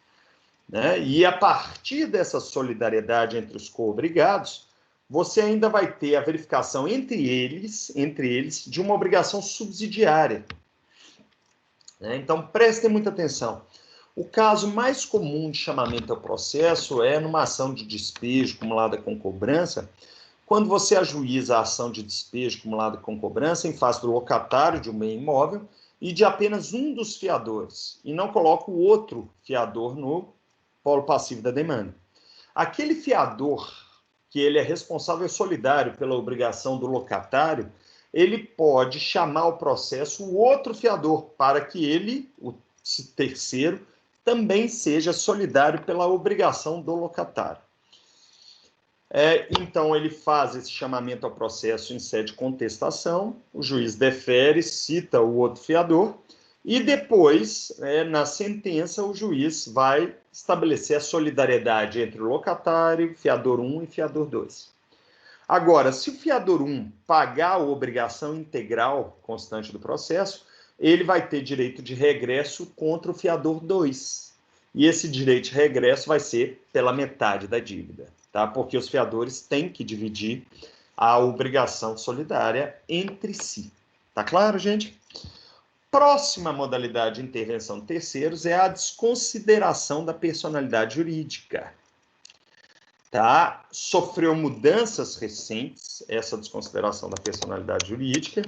A: Né? E a partir dessa solidariedade entre os coobrigados, você ainda vai ter a verificação entre eles, de uma obrigação subsidiária. Né? Então, prestem muita atenção. O caso mais comum de chamamento ao processo é numa ação de despejo acumulada com cobrança, quando você ajuiza a ação de despejo acumulada com cobrança em face do locatário de um bem imóvel e de apenas um dos fiadores, e não coloca o outro fiador no polo passivo da demanda. Aquele fiador que ele é responsável solidário pela obrigação do locatário, ele pode chamar ao processo o outro fiador para que ele, o terceiro, também seja solidário pela obrigação do locatário. Então, ele faz esse chamamento ao processo em sede de contestação, o juiz defere, cita o outro fiador, e depois, na sentença, o juiz vai estabelecer a solidariedade entre o locatário, fiador 1 e fiador 2. Agora, se o fiador 1 pagar a obrigação integral constante do processo, ele vai ter direito de regresso contra o fiador 2. E esse direito de regresso vai ser pela metade da dívida, tá? Porque os fiadores têm que dividir a obrigação solidária entre si. Tá claro, gente? Próxima modalidade de intervenção de terceiros é a desconsideração da personalidade jurídica. Tá? Sofreu mudanças recentes, essa desconsideração da personalidade jurídica,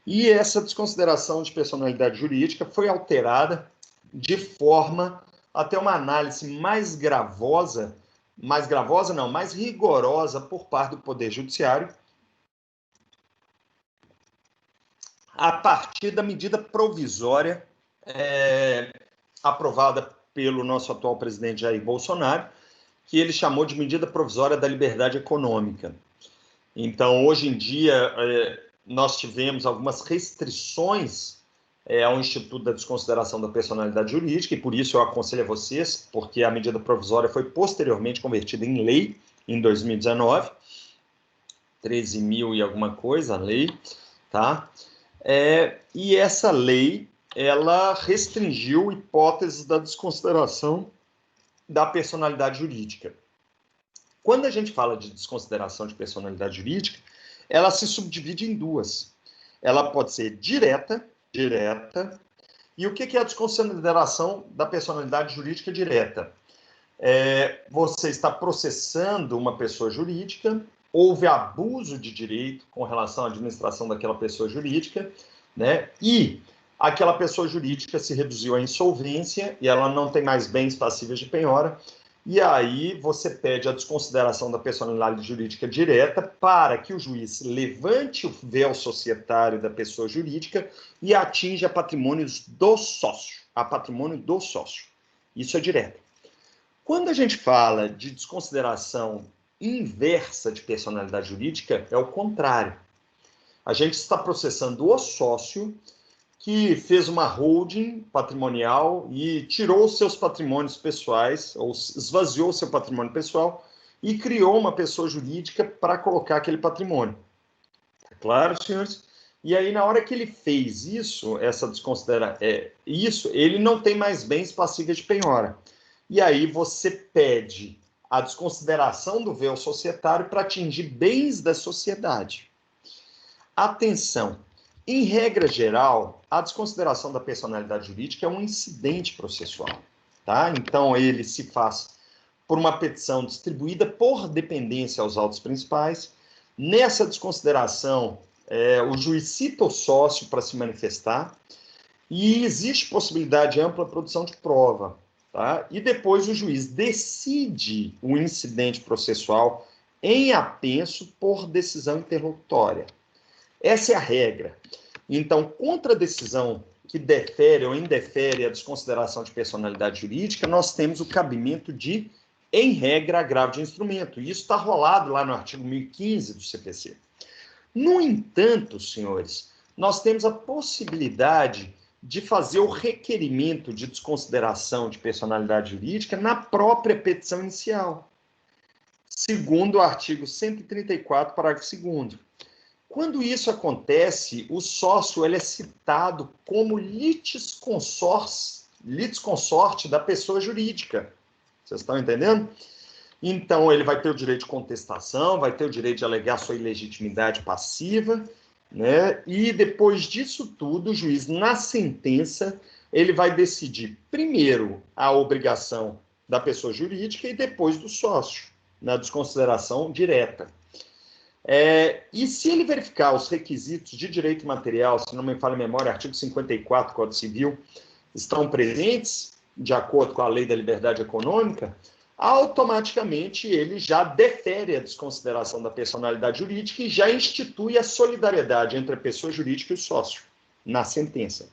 A: e essa desconsideração de personalidade jurídica foi alterada de forma a ter uma análise mais rigorosa por parte do Poder Judiciário, a partir da medida provisória aprovada pelo nosso atual presidente Jair Bolsonaro, que ele chamou de medida provisória da liberdade econômica. Então, hoje em dia, nós tivemos algumas restrições ao Instituto da Desconsideração da Personalidade Jurídica, e por isso eu aconselho a vocês, porque a medida provisória foi posteriormente convertida em lei em 2019, 13.000 e alguma coisa, a lei, tá? E essa lei, ela restringiu hipóteses da desconsideração da personalidade jurídica. Quando a gente fala de desconsideração de personalidade jurídica, ela se subdivide em duas. Ela pode ser direta. E o que é a desconsideração da personalidade jurídica direta? Você está processando uma pessoa jurídica, houve abuso de direito com relação à administração daquela pessoa jurídica, né? E aquela pessoa jurídica se reduziu à insolvência e ela não tem mais bens passíveis de penhora, e aí você pede a desconsideração da personalidade jurídica direta para que o juiz levante o véu societário da pessoa jurídica e atinja patrimônios do sócio, a patrimônio do sócio. Isso é direto. Quando a gente fala de desconsideração inversa de personalidade jurídica, é o contrário. A gente está processando o sócio que fez uma holding patrimonial e tirou os seus patrimônios pessoais, ou esvaziou o seu patrimônio pessoal e criou uma pessoa jurídica para colocar aquele patrimônio. É claro, senhores? E aí, na hora que ele fez isso, ele não tem mais bens passíveis de penhora. E aí você pede a desconsideração do véu societário para atingir bens da sociedade. Atenção! Em regra geral, a desconsideração da personalidade jurídica é um incidente processual, tá? Então, ele se faz por uma petição distribuída por dependência aos autos principais. Nessa desconsideração, o juiz cita o sócio para se manifestar e existe possibilidade de ampla produção de prova, tá? E depois o juiz decide o incidente processual em apenso por decisão interlocutória. Essa é a regra. Então, contra a decisão que defere ou indefere a desconsideração de personalidade jurídica, nós temos o cabimento de, em regra, agravo de instrumento. E isso está rolado lá no artigo 1015 do CPC. No entanto, senhores, nós temos a possibilidade de fazer o requerimento de desconsideração de personalidade jurídica na própria petição inicial, segundo o artigo 134, parágrafo 2º. Quando isso acontece, o sócio ele é citado como litisconsorte da pessoa jurídica. Vocês estão entendendo? Então, ele vai ter o direito de contestação, vai ter o direito de alegar sua ilegitimidade passiva, né? E depois disso tudo, o juiz, na sentença, ele vai decidir primeiro a obrigação da pessoa jurídica e depois do sócio, na desconsideração direta. E se ele verificar os requisitos de direito material, se não me falha a memória, artigo 54 do Código Civil, estão presentes, de acordo com a Lei da Liberdade Econômica, automaticamente ele já defere a desconsideração da personalidade jurídica e já institui a solidariedade entre a pessoa jurídica e o sócio, na sentença.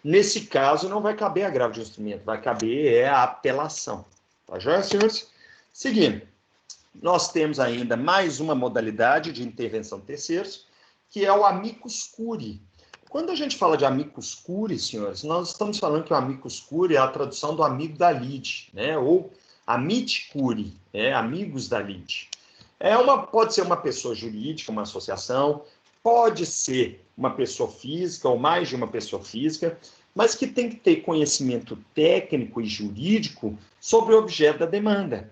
A: Nesse caso, não vai caber agravo de instrumento, vai caber a apelação. Tá joia, senhores? Seguindo. Nós temos ainda mais uma modalidade de intervenção de terceiros, que é o amicus curiae. Quando a gente fala de amicus curiae, senhores, nós estamos falando que o amicus curiae é a tradução do amigo da lide, né? Ou amici curiae, amigos da lide. Pode ser uma pessoa jurídica, uma associação, pode ser uma pessoa física ou mais de uma pessoa física, mas que tem que ter conhecimento técnico e jurídico sobre o objeto da demanda.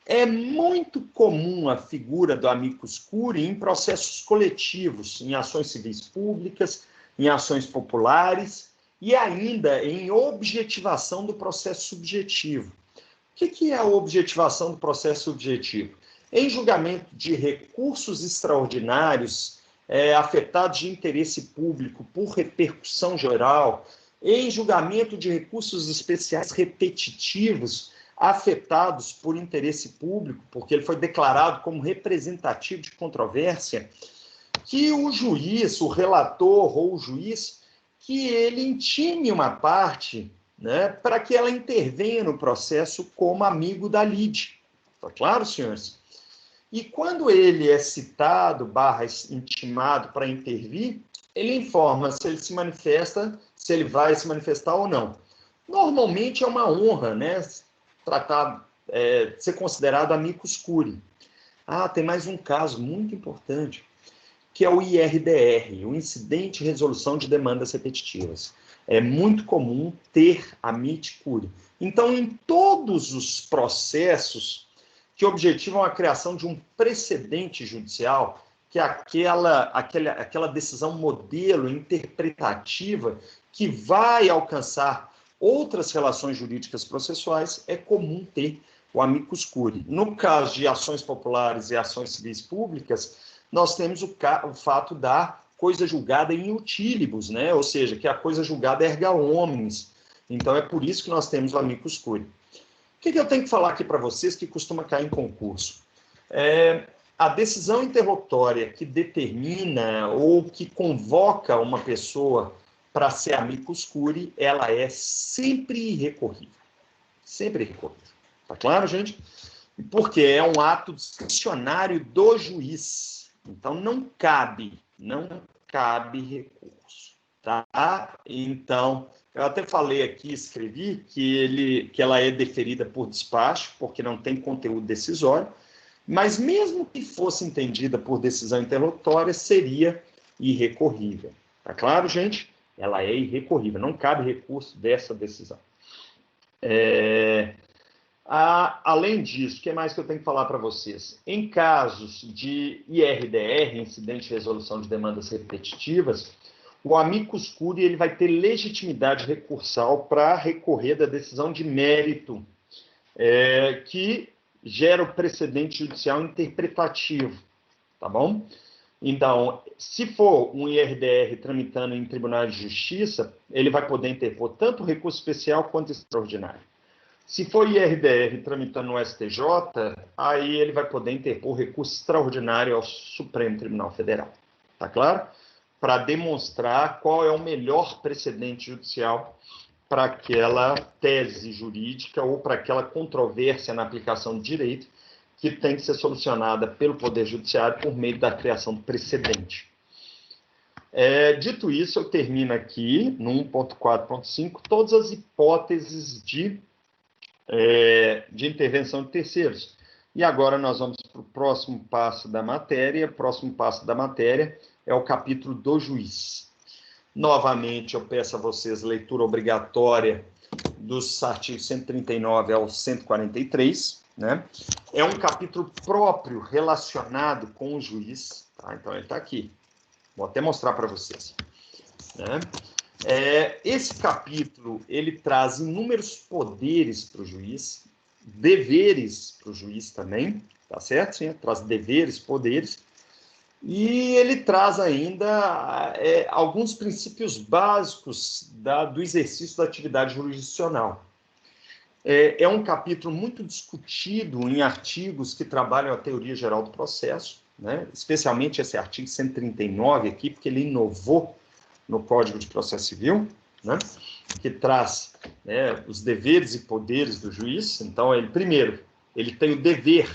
A: É muito comum a figura do amicus curiae em processos coletivos, em ações civis públicas, em ações populares e ainda em objetivação do processo subjetivo. O que é a objetivação do processo subjetivo? Em julgamento de recursos extraordinários afetados de interesse público por repercussão geral, em julgamento de recursos especiais repetitivos afetados por interesse público, porque ele foi declarado como representativo de controvérsia, que o juiz, o relator ou o juiz, que ele intime uma parte, né, para que ela intervenha no processo como amigo da lide. Está claro, senhores? E quando ele é citado, intimado para intervir, ele informa se ele se manifesta, se ele vai se manifestar ou não. Normalmente é uma honra, né, ser considerado amicus curiae. Tem mais um caso muito importante, que é o IRDR, o Incidente de Resolução de Demandas Repetitivas. É muito comum ter a MIT-CURI. Então, em todos os processos que objetivam a criação de um precedente judicial, que é aquela decisão modelo interpretativa que vai alcançar outras relações jurídicas processuais, é comum ter o amicus curiae. No caso de ações populares e ações civis públicas, nós temos o fato da coisa julgada in utilibus, né? Ou seja, que a coisa julgada erga omnes. Então, é por isso que nós temos o amicus curiae. O que eu tenho que falar aqui para vocês que costuma cair em concurso? A decisão interlocutória que determina ou que convoca uma pessoa para ser amicus curiae, ela é sempre irrecorrível. Sempre irrecorrível. Tá claro, gente? Porque é um ato discricionário do juiz. Então, não cabe recurso. Tá? Então, eu até falei aqui, escrevi, que ela é deferida por despacho, porque não tem conteúdo decisório, mas mesmo que fosse entendida por decisão interlocutória, seria irrecorrível. Tá claro, gente? Ela é irrecorrível, não cabe recurso dessa decisão. Além disso, o que mais que eu tenho que falar para vocês? Em casos de IRDR, Incidente de Resolução de Demandas Repetitivas, o amicus curiae ele vai ter legitimidade recursal para recorrer da decisão de mérito, que gera o precedente judicial interpretativo, tá bom? Então, se for um IRDR tramitando em tribunal de justiça, ele vai poder interpor tanto recurso especial quanto extraordinário. Se for IRDR tramitando no STJ, aí ele vai poder interpor recurso extraordinário ao Supremo Tribunal Federal. Tá claro? Para demonstrar qual é o melhor precedente judicial para aquela tese jurídica ou para aquela controvérsia na aplicação do direito que tem que ser solucionada pelo Poder Judiciário por meio da criação do precedente. Dito isso, eu termino aqui, no 1.4.5, todas as hipóteses de intervenção de terceiros. E agora nós vamos para o próximo passo da matéria. O próximo passo da matéria é o capítulo do juiz. Novamente, eu peço a vocês leitura obrigatória dos artigos 139 ao 143, né? É um capítulo próprio relacionado com o juiz, tá? Então, ele está aqui. Vou até mostrar para vocês, né? Esse capítulo, ele traz inúmeros poderes para o juiz, deveres para o juiz também, tá certo? Sim, traz deveres, poderes, e ele traz ainda alguns princípios básicos do exercício da atividade jurisdicional. É um capítulo muito discutido em artigos que trabalham a teoria geral do processo, né? Especialmente esse artigo 139 aqui, porque ele inovou no Código de Processo Civil, né? Que traz, né, os deveres e poderes do juiz. Então, primeiro, ele tem o dever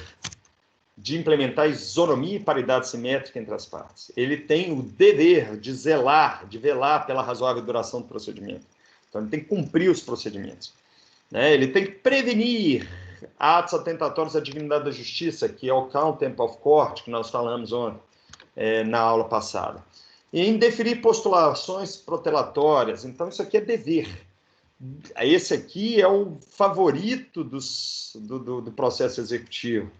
A: de implementar isonomia e paridade simétrica entre as partes. Ele tem o dever de velar pela razoável duração do procedimento. Então, ele tem que cumprir os procedimentos. Ele tem que prevenir atos atentatórios à dignidade da justiça, que é o contempt of court, que nós falamos ontem, na aula passada. E em deferir postulações protelatórias. Então, isso aqui é dever. Esse aqui é o favorito do processo executivo.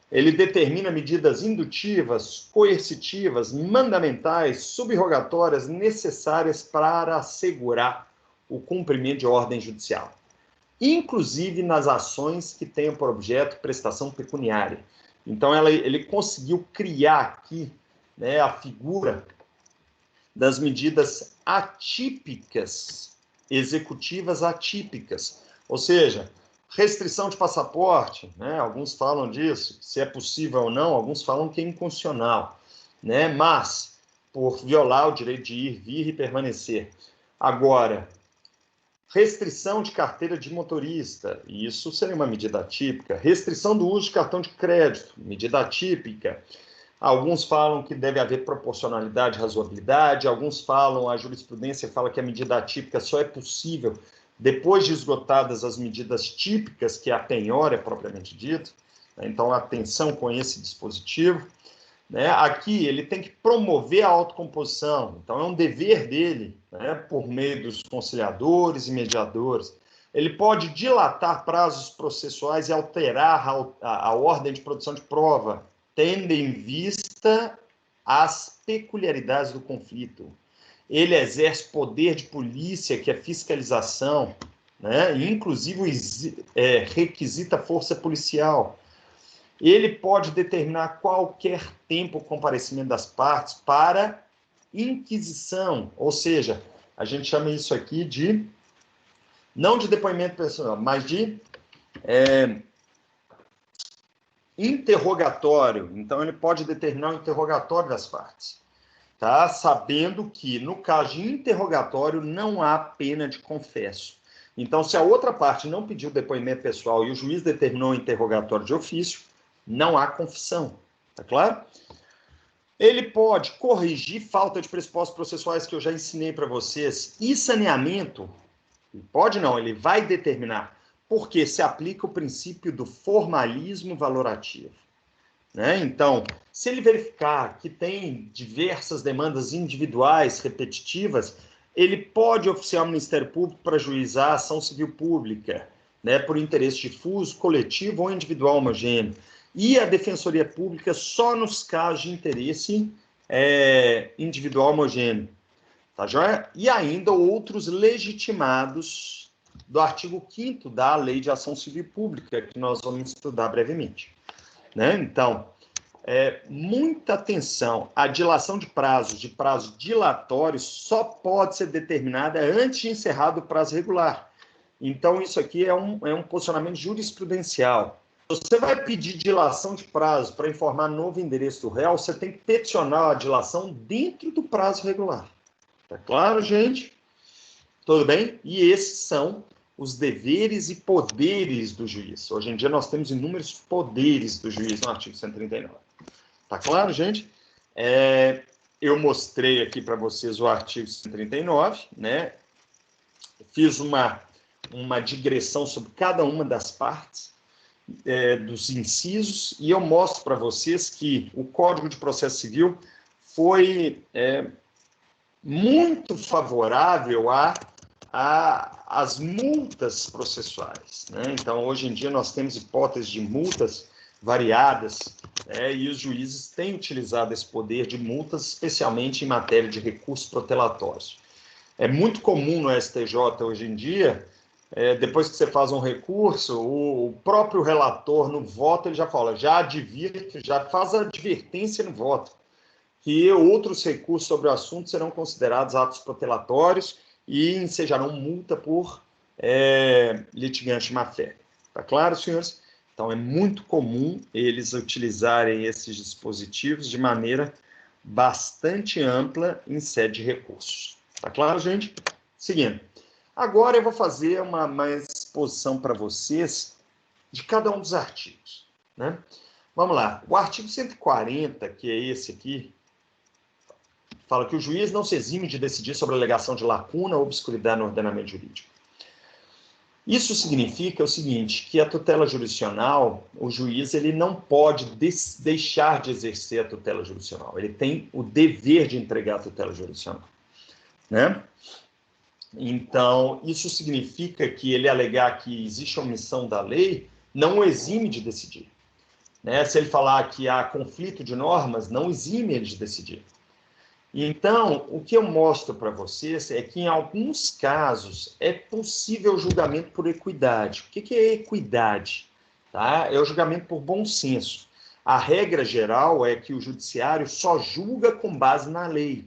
A: Ele determina medidas indutivas, coercitivas, mandamentais, subrogatórias necessárias para assegurar o cumprimento de ordem judicial, inclusive nas ações que tenham por objeto prestação pecuniária. Então, ele conseguiu criar aqui, né, a figura das medidas atípicas, executivas atípicas, ou seja, restrição de passaporte, né? Alguns falam disso, se é possível ou não, alguns falam que é inconstitucional, né? Mas, por violar o direito de ir, vir e permanecer. Agora, restrição de carteira de motorista, isso seria uma medida atípica. Restrição do uso de cartão de crédito, medida atípica. Alguns falam que deve haver proporcionalidade e razoabilidade, alguns falam, a jurisprudência fala que a medida atípica só é possível depois de esgotadas as medidas típicas, que é a penhora, propriamente dito. Então, atenção com esse dispositivo. né? Aqui ele tem que promover a autocomposição, então é um dever dele, né, por meio dos conciliadores e mediadores. Ele pode dilatar prazos processuais e alterar a ordem de produção de prova, tendo em vista as peculiaridades do conflito. Ele exerce poder de polícia, que é fiscalização, né? Inclusive requisita força policial. Ele pode determinar qualquer tempo o comparecimento das partes para inquisição, ou seja, a gente chama isso aqui de, não de depoimento pessoal, mas de interrogatório. Então, ele pode determinar o interrogatório das partes, tá? Sabendo que, no caso de interrogatório, não há pena de confesso. Então, se a outra parte não pediu depoimento pessoal e o juiz determinou o interrogatório de ofício, não há confissão, tá claro? Ele pode corrigir falta de pressupostos processuais que eu já ensinei para vocês e saneamento. Pode não, ele vai determinar, porque se aplica o princípio do formalismo valorativo, né? Então, se ele verificar que tem diversas demandas individuais repetitivas, ele pode oficiar o Ministério Público para ajuizar a ação civil pública, né, por interesse difuso, coletivo ou individual homogêneo. E a Defensoria Pública só nos casos de interesse individual homogêneo. Tá joia? E ainda outros legitimados do artigo 5º da Lei de Ação Civil Pública, que nós vamos estudar brevemente, né? Então, muita atenção, a dilação de prazo dilatório só pode ser determinada antes de encerrado o prazo regular. Então, isso aqui é um posicionamento jurisprudencial. Se você vai pedir dilação de prazo para informar novo endereço do réu, você tem que peticionar a dilação dentro do prazo regular. Tá claro, gente? Tudo bem? E esses são os deveres e poderes do juiz. Hoje em dia nós temos inúmeros poderes do juiz no artigo 139. Tá claro, gente? Eu mostrei aqui para vocês o artigo 139, né? Fiz uma digressão sobre cada uma das partes dos incisos e eu mostro para vocês que o Código de Processo Civil foi muito favorável às multas processuais, né? Então, hoje em dia, nós temos hipóteses de multas variadas, e os juízes têm utilizado esse poder de multas, especialmente em matéria de recursos protelatórios. É muito comum no STJ, hoje em dia, depois que você faz um recurso, o próprio relator, no voto, ele já fala, já advirte, já faz a advertência no voto, que outros recursos sobre o assunto serão considerados atos protelatórios e ensejarão multa por litigante de má-fé. Tá claro, senhores? Então, é muito comum eles utilizarem esses dispositivos de maneira bastante ampla em sede de recursos. Tá claro, gente? Seguindo. Agora eu vou fazer uma exposição para vocês de cada um dos artigos, né? Vamos lá. O artigo 140, que é esse aqui, fala que o juiz não se exime de decidir sobre a alegação de lacuna ou obscuridade no ordenamento jurídico. Isso significa o seguinte, que a tutela jurisdicional, o juiz ele não pode deixar de exercer a tutela jurisdicional. Ele tem o dever de entregar a tutela jurisdicional, né? Então, isso significa que ele alegar que existe omissão da lei, não o exime de decidir, né? Se ele falar que há conflito de normas, não exime ele de decidir. Então, o que eu mostro para vocês é que, em alguns casos, é possível julgamento por equidade. O que é equidade? Tá? É o julgamento por bom senso. A regra geral é que o judiciário só julga com base na lei.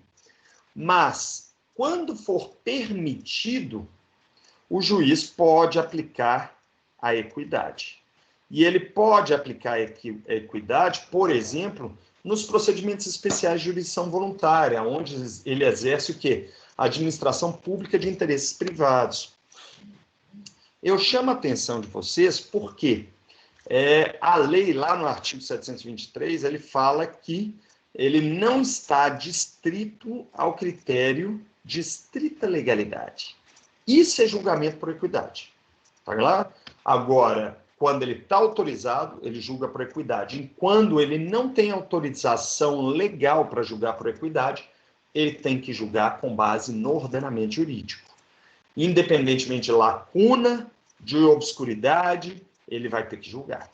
A: Mas, quando for permitido, o juiz pode aplicar a equidade. E ele pode aplicar a equidade, por exemplo, nos procedimentos especiais de jurisdição voluntária, onde ele exerce o quê? A administração pública de interesses privados. Eu chamo a atenção de vocês porque a lei, lá no artigo 723, ele fala que ele não está distrito ao critério de estrita legalidade. Isso é julgamento por equidade. Tá claro? Agora, quando ele está autorizado, ele julga por equidade. E quando ele não tem autorização legal para julgar por equidade, ele tem que julgar com base no ordenamento jurídico. Independentemente de lacuna, de obscuridade, ele vai ter que julgar.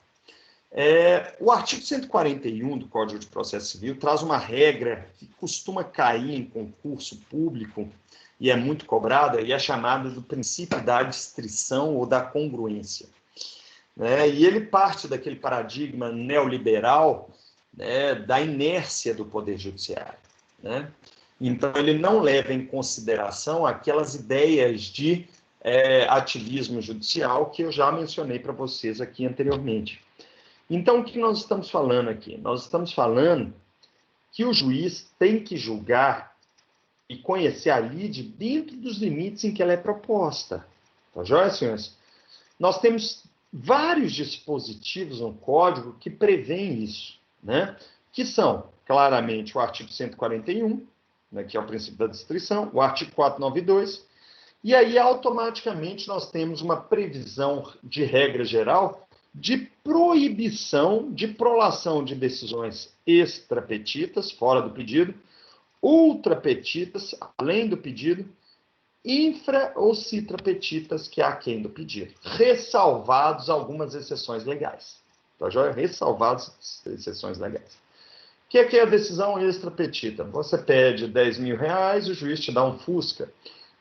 A: O artigo 141 do Código de Processo Civil traz uma regra que costuma cair em concurso público e é muito cobrada, e é chamada do princípio da adstrição ou da congruência. E ele parte daquele paradigma neoliberal, da inércia do Poder Judiciário. Então, ele não leva em consideração aquelas ideias de ativismo judicial que eu já mencionei para vocês aqui anteriormente. Então, o que nós estamos falando aqui? Nós estamos falando que o juiz tem que julgar e conhecer a lide dentro dos limites em que ela é proposta. Tá joia, senhores? Nós temos vários dispositivos no Código que prevêem isso, que são, claramente, o artigo 141, que é o princípio da distrição, o artigo 492, e aí, automaticamente, nós temos uma previsão de regra geral de proibição de prolação de decisões extrapetitas, fora do pedido, ultrapetitas, além do pedido, infra ou citrapetitas, que é aquém do pedido, ressalvados algumas exceções legais. Tá joia? Ressalvadas exceções legais. O que é a decisão extrapetita? Você pede R$10.000, o juiz te dá um Fusca.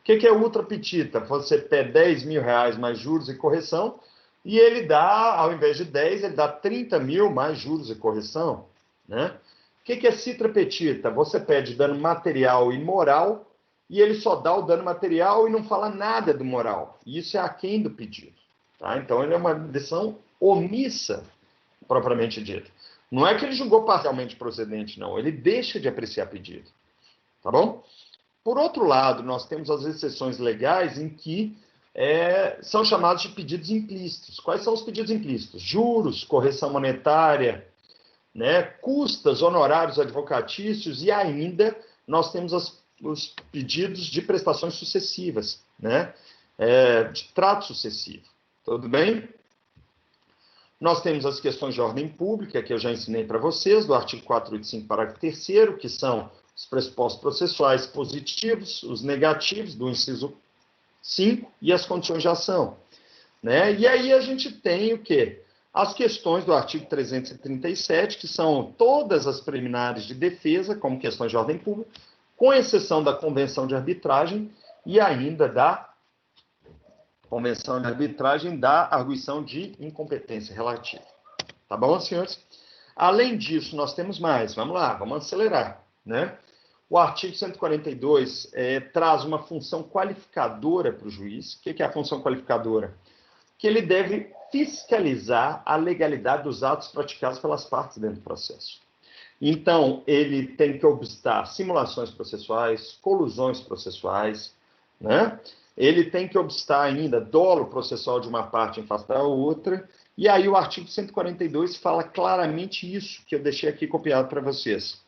A: O que é ultrapetita? Você pede R$10.000 mais juros e correção, e ele dá, ao invés de 10, ele dá 30.000 mais juros e correção. O que é citrapetita? Você pede dano material e moral, e ele só dá o dano material e não fala nada do moral. Isso é aquém do pedido. Tá? Então, ele é uma decisão omissa, propriamente dita. Não é que ele julgou parcialmente procedente, não. Ele deixa de apreciar pedido. Tá bom? Por outro lado, nós temos as exceções legais em que são chamados de pedidos implícitos. Quais são os pedidos implícitos? Juros, correção monetária, custas, honorários advocatícios, e ainda nós temos os pedidos de prestações sucessivas, de trato sucessivo. Tudo bem? Nós temos as questões de ordem pública, que eu já ensinei para vocês, do artigo 485, parágrafo 3º, que são os pressupostos processuais positivos, os negativos, do inciso 5, e as condições de ação. E aí a gente tem o quê? As questões do artigo 337, que são todas as preliminares de defesa, como questões de ordem pública, com exceção da convenção de arbitragem e ainda da convenção de arbitragem da arguição de incompetência relativa. Tá bom, senhores? Além disso, nós temos mais. Vamos lá, vamos acelerar. O artigo 142 traz uma função qualificadora para o juiz. O que é a função qualificadora? Que ele deve fiscalizar a legalidade dos atos praticados pelas partes dentro do processo. Então, ele tem que obstar simulações processuais, colusões processuais, Ele tem que obstar ainda dolo processual de uma parte em face da outra, e aí o artigo 142 fala claramente isso, que eu deixei aqui copiado para vocês.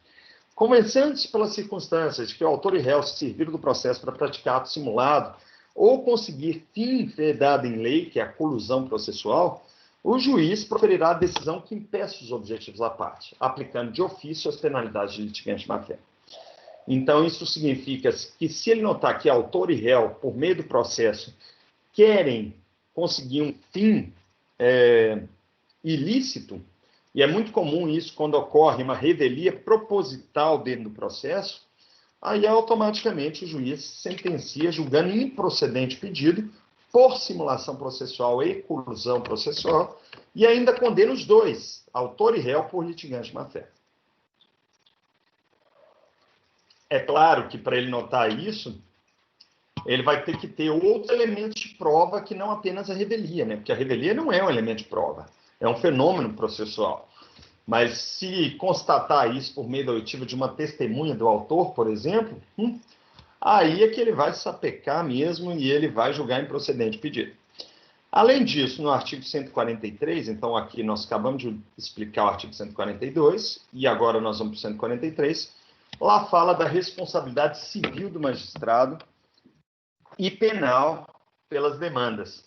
A: Começando-se pelas circunstâncias de que o autor e réu se serviram do processo para praticar ato simulado ou conseguir fim vedado em lei, que é a colusão processual, o juiz proferirá a decisão que impeça os objetivos da parte, aplicando de ofício as penalidades de litigante de má-fé. Então, isso significa que se ele notar que autor e réu, por meio do processo, querem conseguir um fim ilícito, e é muito comum isso quando ocorre uma revelia proposital dentro do processo, aí automaticamente o juiz sentencia julgando improcedente o pedido por simulação processual e colusão processual, e ainda condena os dois, autor e réu, por litigante de má-fé. É claro que para ele notar isso, ele vai ter que ter outros elementos de prova que não apenas a revelia, porque a revelia não é um elemento de prova, é um fenômeno processual. Mas se constatar isso por meio da oitiva de uma testemunha do autor, por exemplo, aí é que ele vai sapecar mesmo e ele vai julgar improcedente o pedido. Além disso, no artigo 143, então aqui nós acabamos de explicar o artigo 142, e agora nós vamos para o 143, lá fala da responsabilidade civil do magistrado e penal pelas demandas,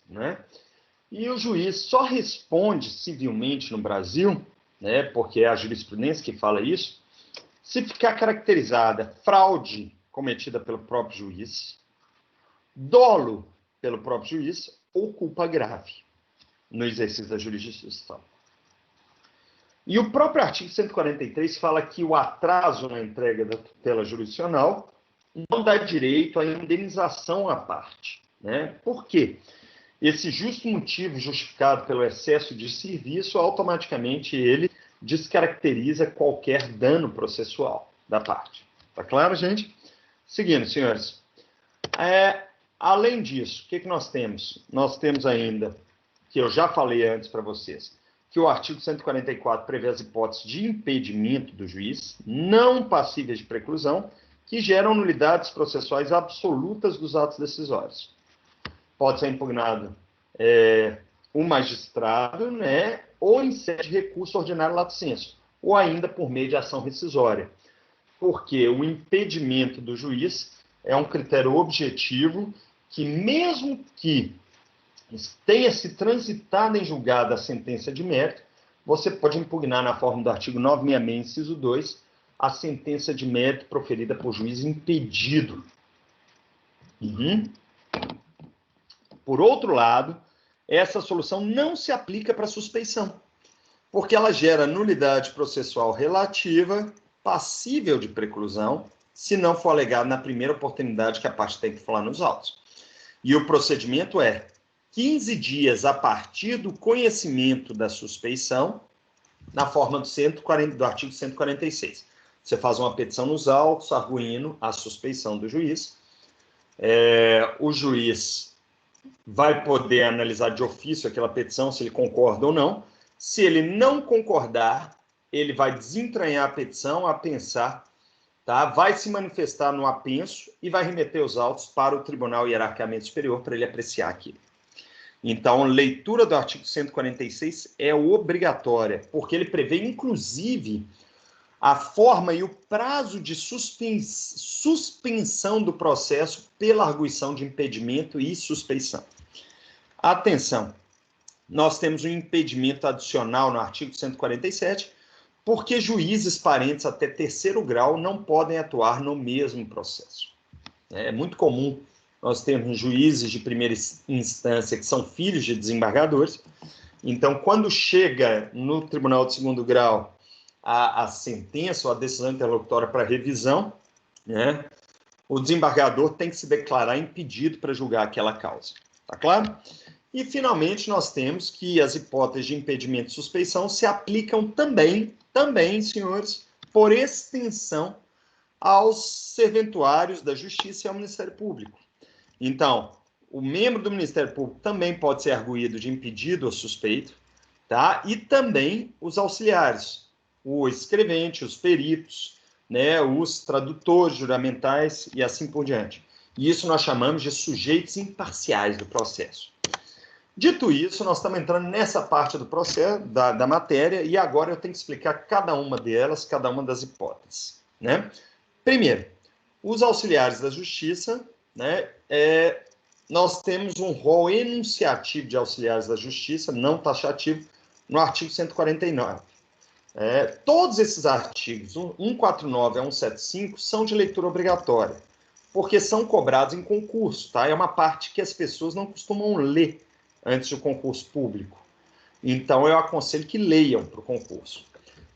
A: E o juiz só responde civilmente no Brasil, né, porque é a jurisprudência que fala isso, se ficar caracterizada fraude cometida pelo próprio juiz, dolo pelo próprio juiz ou culpa grave no exercício da jurisdição. E o próprio artigo 143 fala que o atraso na entrega da tutela jurisdicional não dá direito à indenização à parte. Né? Por quê? Esse justo motivo justificado pelo excesso de serviço, automaticamente ele descaracteriza qualquer dano processual da parte. Tá claro, gente? Seguindo, senhores. Além disso, o que nós temos? Nós temos ainda, que eu já falei antes para vocês, que o artigo 144 prevê as hipóteses de impedimento do juiz, não passíveis de preclusão, que geram nulidades processuais absolutas dos atos decisórios. Pode ser impugnado o magistrado, né, ou em sede de recurso ordinário lato sensu, ou ainda por meio de ação rescisória. Porque o impedimento do juiz é um critério objetivo que, mesmo que tenha se transitado em julgado a sentença de mérito, você pode impugnar na forma do artigo 966, inciso 2, a sentença de mérito proferida por juiz impedido. Por outro lado, essa solução não se aplica para suspeição, porque ela gera nulidade processual relativa, passível de preclusão, se não for alegado na primeira oportunidade que a parte tem que falar nos autos. E o procedimento é 15 dias a partir do conhecimento da suspeição, na forma do artigo 146. Você faz uma petição nos autos, arguindo a suspeição do juiz. O juiz vai poder analisar de ofício aquela petição, se ele concorda ou não. Se ele não concordar, ele vai desentranhar a petição, apensar, tá? Vai se manifestar no apenso e vai remeter os autos para o Tribunal Hierarquicamente Superior para ele apreciar aquilo. Então, leitura do artigo 146 é obrigatória, porque ele prevê, inclusive, a forma e o prazo de suspensão do processo pela arguição de impedimento e suspeição. Atenção, nós temos um impedimento adicional no artigo 147, porque juízes parentes até terceiro grau não podem atuar no mesmo processo. É muito comum nós temos juízes de primeira instância que são filhos de desembargadores. Então, quando chega no tribunal de segundo grau a sentença ou a decisão interlocutória para revisão, né, o desembargador tem que se declarar impedido para julgar aquela causa. Tá claro? E, finalmente, nós temos que as hipóteses de impedimento e suspeição se aplicam também, senhores, por extensão aos serventuários da Justiça e ao Ministério Público. Então, o membro do Ministério Público também pode ser arguído de impedido ou suspeito, tá? E também os auxiliares, o escrevente, os peritos, né, os tradutores juramentais e assim por diante. E isso nós chamamos de sujeitos imparciais do processo. Dito isso, nós estamos entrando nessa parte do processo, da matéria, e agora eu tenho que explicar cada uma delas, cada uma das hipóteses, né? Primeiro, os auxiliares da Justiça, né, nós temos um rol enunciativo de auxiliares da Justiça, não taxativo, no artigo 149. Todos esses artigos, 149 a 175, são de leitura obrigatória, porque são cobrados em concurso, tá? É uma parte que as pessoas não costumam ler antes do concurso público. Então, eu aconselho que leiam para o concurso.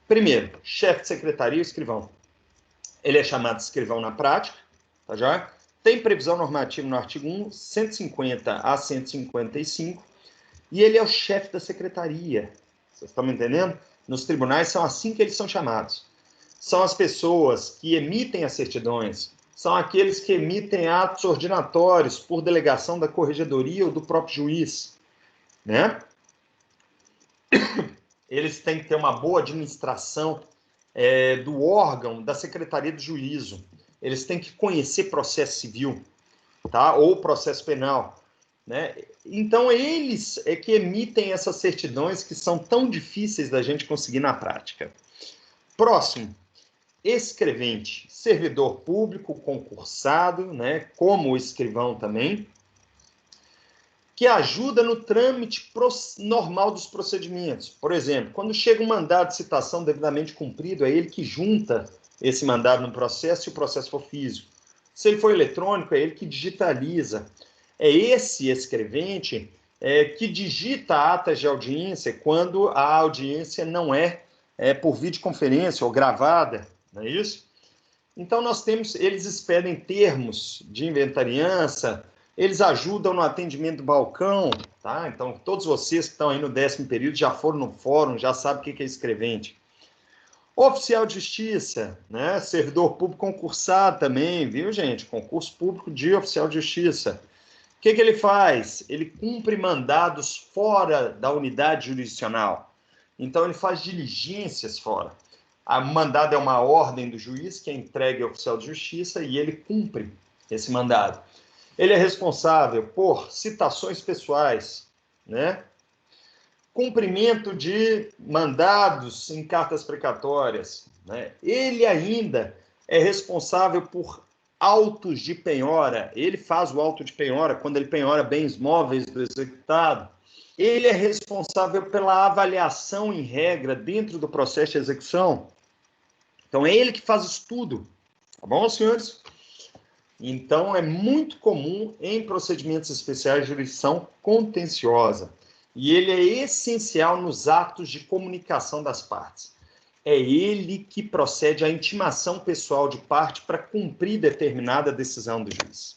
A: Primeiro, chefe de secretaria, escrivão. Ele é chamado de escrivão na prática, tá já? Tem previsão normativa no artigo 150 a 155, e ele é o chefe da secretaria. Vocês estão me entendendo? Nos tribunais são assim que eles são chamados. São as pessoas que emitem as certidões, são aqueles que emitem atos ordinatórios por delegação da corregedoria ou do próprio juiz, né? Eles têm que ter uma boa administração do órgão da Secretaria do Juízo. Eles têm que conhecer processo civil, tá? Ou processo penal, né? Então, eles é que emitem essas certidões que são tão difíceis da gente conseguir na prática. Próximo, escrevente, servidor público concursado, né? Como o escrivão também. que ajuda no trâmite normal dos procedimentos. Por exemplo, quando chega um mandado de citação devidamente cumprido, é ele que junta esse mandado no processo, se o processo for físico. Se ele for eletrônico, é ele que digitaliza. É esse escrevente que digita atas de audiência quando a audiência não é por videoconferência ou gravada, não é isso? Então, eles expedem termos de inventariança, eles ajudam no atendimento do balcão, tá? Então, todos vocês que estão aí no 10º período já foram no fórum, já sabem o que é escrevente. Oficial de justiça, né? Servidor público concursado também, viu, gente? Concurso público de oficial de justiça. O que ele faz? Ele cumpre mandados fora da unidade jurisdicional. Então, ele faz diligências fora. O mandado é uma ordem do juiz que é entregue ao oficial de justiça e ele cumpre esse mandado. Ele é responsável por citações pessoais, né? Cumprimento de mandados em cartas precatórias, né? Ele ainda é responsável por autos de penhora. Ele faz o auto de penhora quando ele penhora bens móveis do executado. Ele é responsável pela avaliação em regra dentro do processo de execução. Então, é ele que faz isso tudo. Tá bom, senhores? Então, é muito comum em procedimentos especiais de jurisdição contenciosa. E ele é essencial nos atos de comunicação das partes. É ele que procede à intimação pessoal de parte para cumprir determinada decisão do juiz.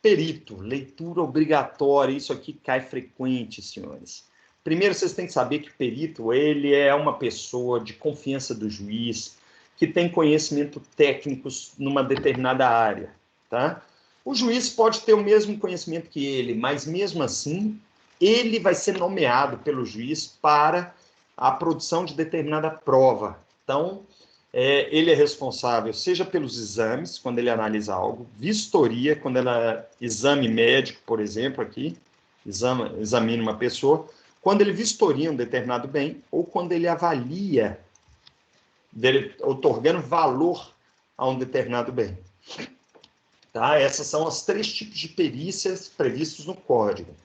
A: Perito, leitura obrigatória, isso aqui cai frequente, senhores. Primeiro, vocês têm que saber que o perito, ele é uma pessoa de confiança do juiz, que tem conhecimento técnico numa determinada área, tá? O juiz pode ter o mesmo conhecimento que ele, mas mesmo assim, ele vai ser nomeado pelo juiz para a produção de determinada prova. Então, ele é responsável, seja pelos exames, quando ele analisa algo, vistoria, quando ela exame médico, por exemplo, aqui, examina uma pessoa, quando ele vistoria um determinado bem, ou quando ele avalia, otorgando valor a um determinado bem. Tá? Essas são os 3 tipos de perícias previstos no Código.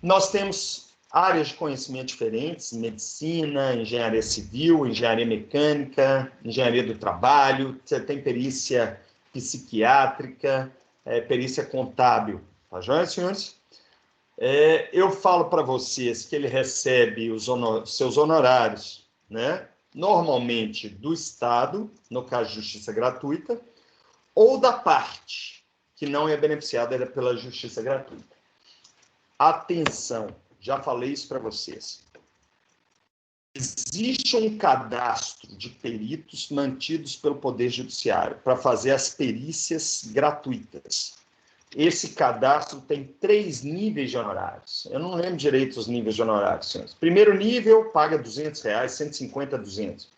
A: Nós temos áreas de conhecimento diferentes: medicina, engenharia civil, engenharia mecânica, engenharia do trabalho, você tem perícia psiquiátrica, perícia contábil. Tá joia, senhores? Eu falo para vocês que ele recebe seus honorários, né? Normalmente do Estado, no caso de justiça gratuita, ou da parte que não é beneficiada pela justiça gratuita. Atenção, já falei isso para vocês. Existe um cadastro de peritos mantidos pelo Poder Judiciário para fazer as perícias gratuitas. Esse cadastro tem 3 níveis de honorários. Eu não lembro direito os níveis de honorários, senhores. Primeiro nível paga R$200, 150 a 200.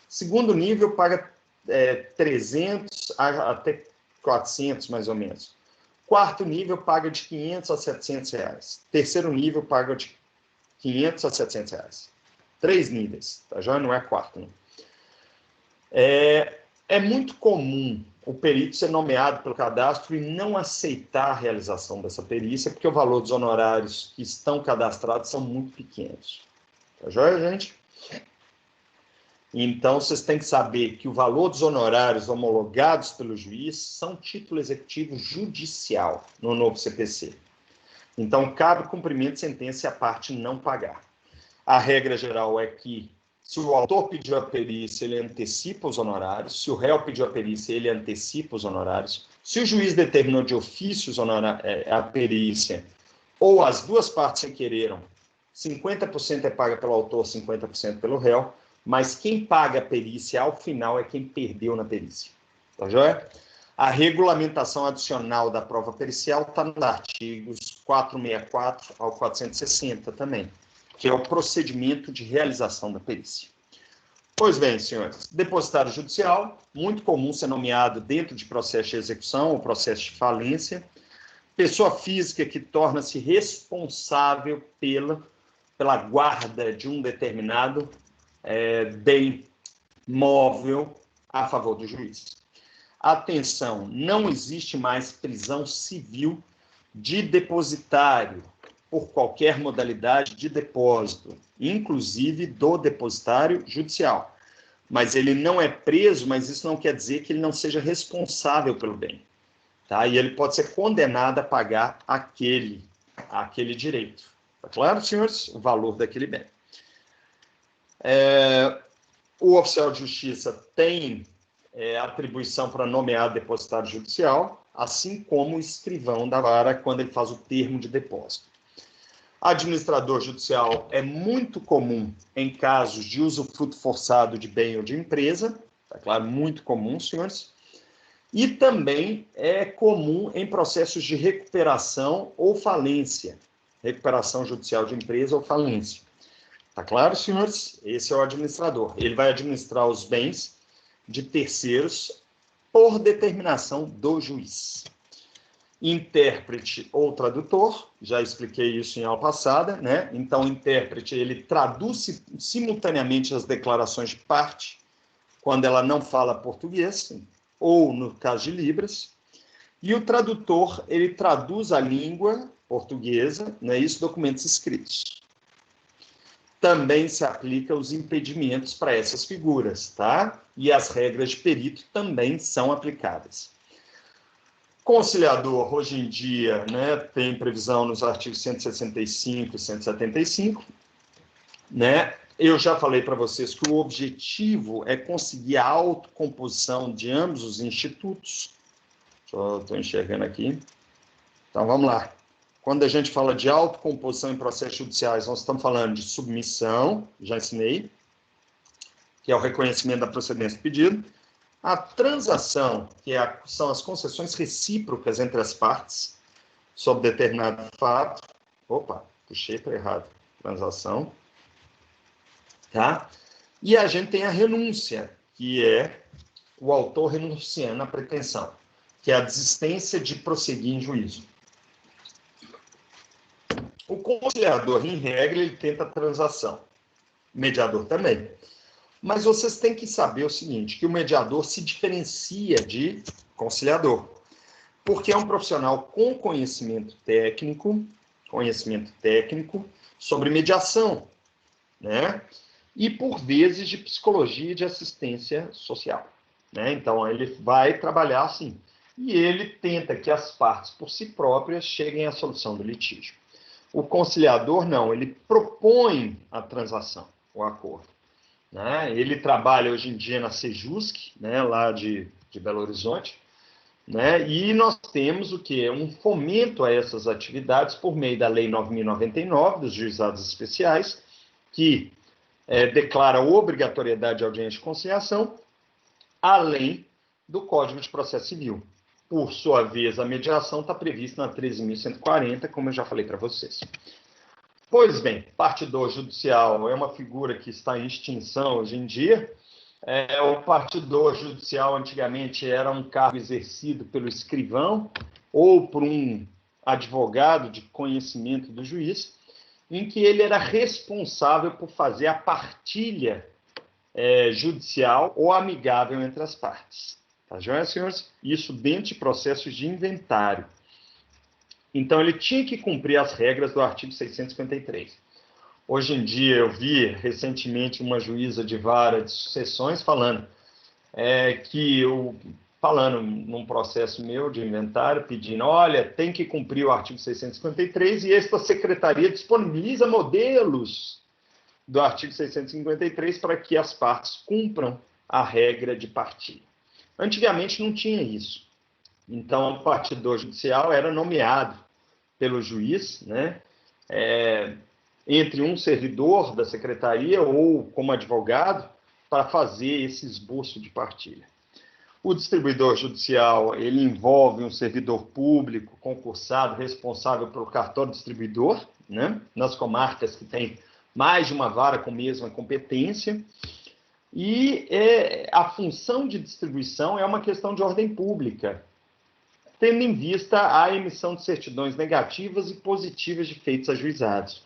A: Segundo nível paga 300 até 400, mais ou menos. Quarto nível paga de 500 a 700 reais. Terceiro nível paga de 500 a 700 reais. 3 níveis, tá? Já não é quarto, não. É muito comum o perito ser nomeado pelo cadastro e não aceitar a realização dessa perícia, porque o valor dos honorários que estão cadastrados são muito pequenos. Tá joia, gente? Então, vocês têm que saber que o valor dos honorários homologados pelo juiz são título executivo judicial no novo CPC. Então, cabe cumprimento de sentença e a parte não pagar. A regra geral é que, se o autor pediu a perícia, ele antecipa os honorários. Se o réu pediu a perícia, ele antecipa os honorários. Se o juiz determinou de ofício a perícia, ou as duas partes requereram, 50% é paga pelo autor, 50% pelo réu, mas quem paga a perícia ao final é quem perdeu na perícia. Tá joia? A regulamentação adicional da prova pericial está nos artigos 464 ao 460 também, que é o procedimento de realização da perícia. Pois bem, senhores, depositário judicial, muito comum ser nomeado dentro de processo de execução ou processo de falência, pessoa física que torna-se responsável pela guarda de um determinado bem móvel a favor do juiz. Atenção, não existe mais prisão civil de depositário, por qualquer modalidade de depósito, inclusive do depositário judicial. Mas ele não é preso, mas isso não quer dizer que ele não seja responsável pelo bem. Tá? E ele pode ser condenado a pagar aquele direito. Tá claro, senhores? O valor daquele bem. O oficial de justiça tem atribuição para nomear depositário judicial, assim como o escrivão da vara quando ele faz o termo de depósito. Administrador judicial é muito comum em casos de usufruto forçado de bem ou de empresa, tá claro? Muito comum, senhores. E também é comum em processos de recuperação ou falência, recuperação judicial de empresa ou falência. Tá claro, senhores? Esse é o administrador. Ele vai administrar os bens de terceiros por determinação do juiz. Intérprete ou tradutor, já expliquei isso em aula passada, né? Então, o intérprete, ele traduz simultaneamente as declarações de parte, quando ela não fala português, ou no caso de Libras, e o tradutor, ele traduz a língua portuguesa, né? Isso, documentos escritos. Também se aplica os impedimentos para essas figuras, tá? E as regras de perito também são aplicadas. Conciliador, hoje em dia, né, tem previsão nos artigos 165 e 175, né? Eu já falei para vocês que o objetivo é conseguir a autocomposição de ambos os institutos. Estou enxergando aqui. Então, vamos lá. Quando a gente fala de autocomposição em processos judiciais, nós estamos falando de submissão, já ensinei, que é o reconhecimento da procedência do pedido. A transação, que são as concessões recíprocas entre as partes sobre determinado fato. Opa, puxei para errado. Transação. Tá? E a gente tem a renúncia, que é o autor renunciando à pretensão, que é a desistência de prosseguir em juízo. O conciliador, em regra, ele tenta a transação. O mediador também. Mas vocês têm que saber o seguinte, que o mediador se diferencia de conciliador, porque é um profissional com conhecimento técnico sobre mediação, né? E, por vezes, de psicologia e de assistência social, né? Então, ele vai trabalhar assim. E ele tenta que as partes, por si próprias, cheguem à solução do litígio. O conciliador, não, ele propõe a transação, o acordo. Né? Ele trabalha hoje em dia na Sejusc, né, lá de Belo Horizonte, né? E nós temos o quê? Um fomento a essas atividades por meio da Lei 9.099, dos juizados especiais, que declara a obrigatoriedade de audiência de conciliação, além do Código de Processo Civil. Por sua vez, a mediação está prevista na 13.140, como eu já falei para vocês. Pois bem, partidor judicial é uma figura que está em extinção hoje em dia. O partidor judicial antigamente era um cargo exercido pelo escrivão ou por um advogado de conhecimento do juiz, em que ele era responsável por fazer a partilha judicial ou amigável entre as partes. Tá joia, senhores? Isso dentro de processos de inventário. Então, ele tinha que cumprir as regras do artigo 653. Hoje em dia, eu vi recentemente uma juíza de vara de sucessões falando falando num processo meu de inventário, pedindo, olha, tem que cumprir o artigo 653 e esta secretaria disponibiliza modelos do artigo 653 para que as partes cumpram a regra de partilha. Antigamente não tinha isso. Então, o partidor judicial era nomeado pelo juiz, né, entre um servidor da secretaria ou como advogado, para fazer esse esboço de partilha. O distribuidor judicial, ele envolve um servidor público concursado, responsável pelo cartório distribuidor, né, nas comarcas que tem mais de uma vara com mesma competência, e a função de distribuição é uma questão de ordem pública, tendo em vista a emissão de certidões negativas e positivas de feitos ajuizados.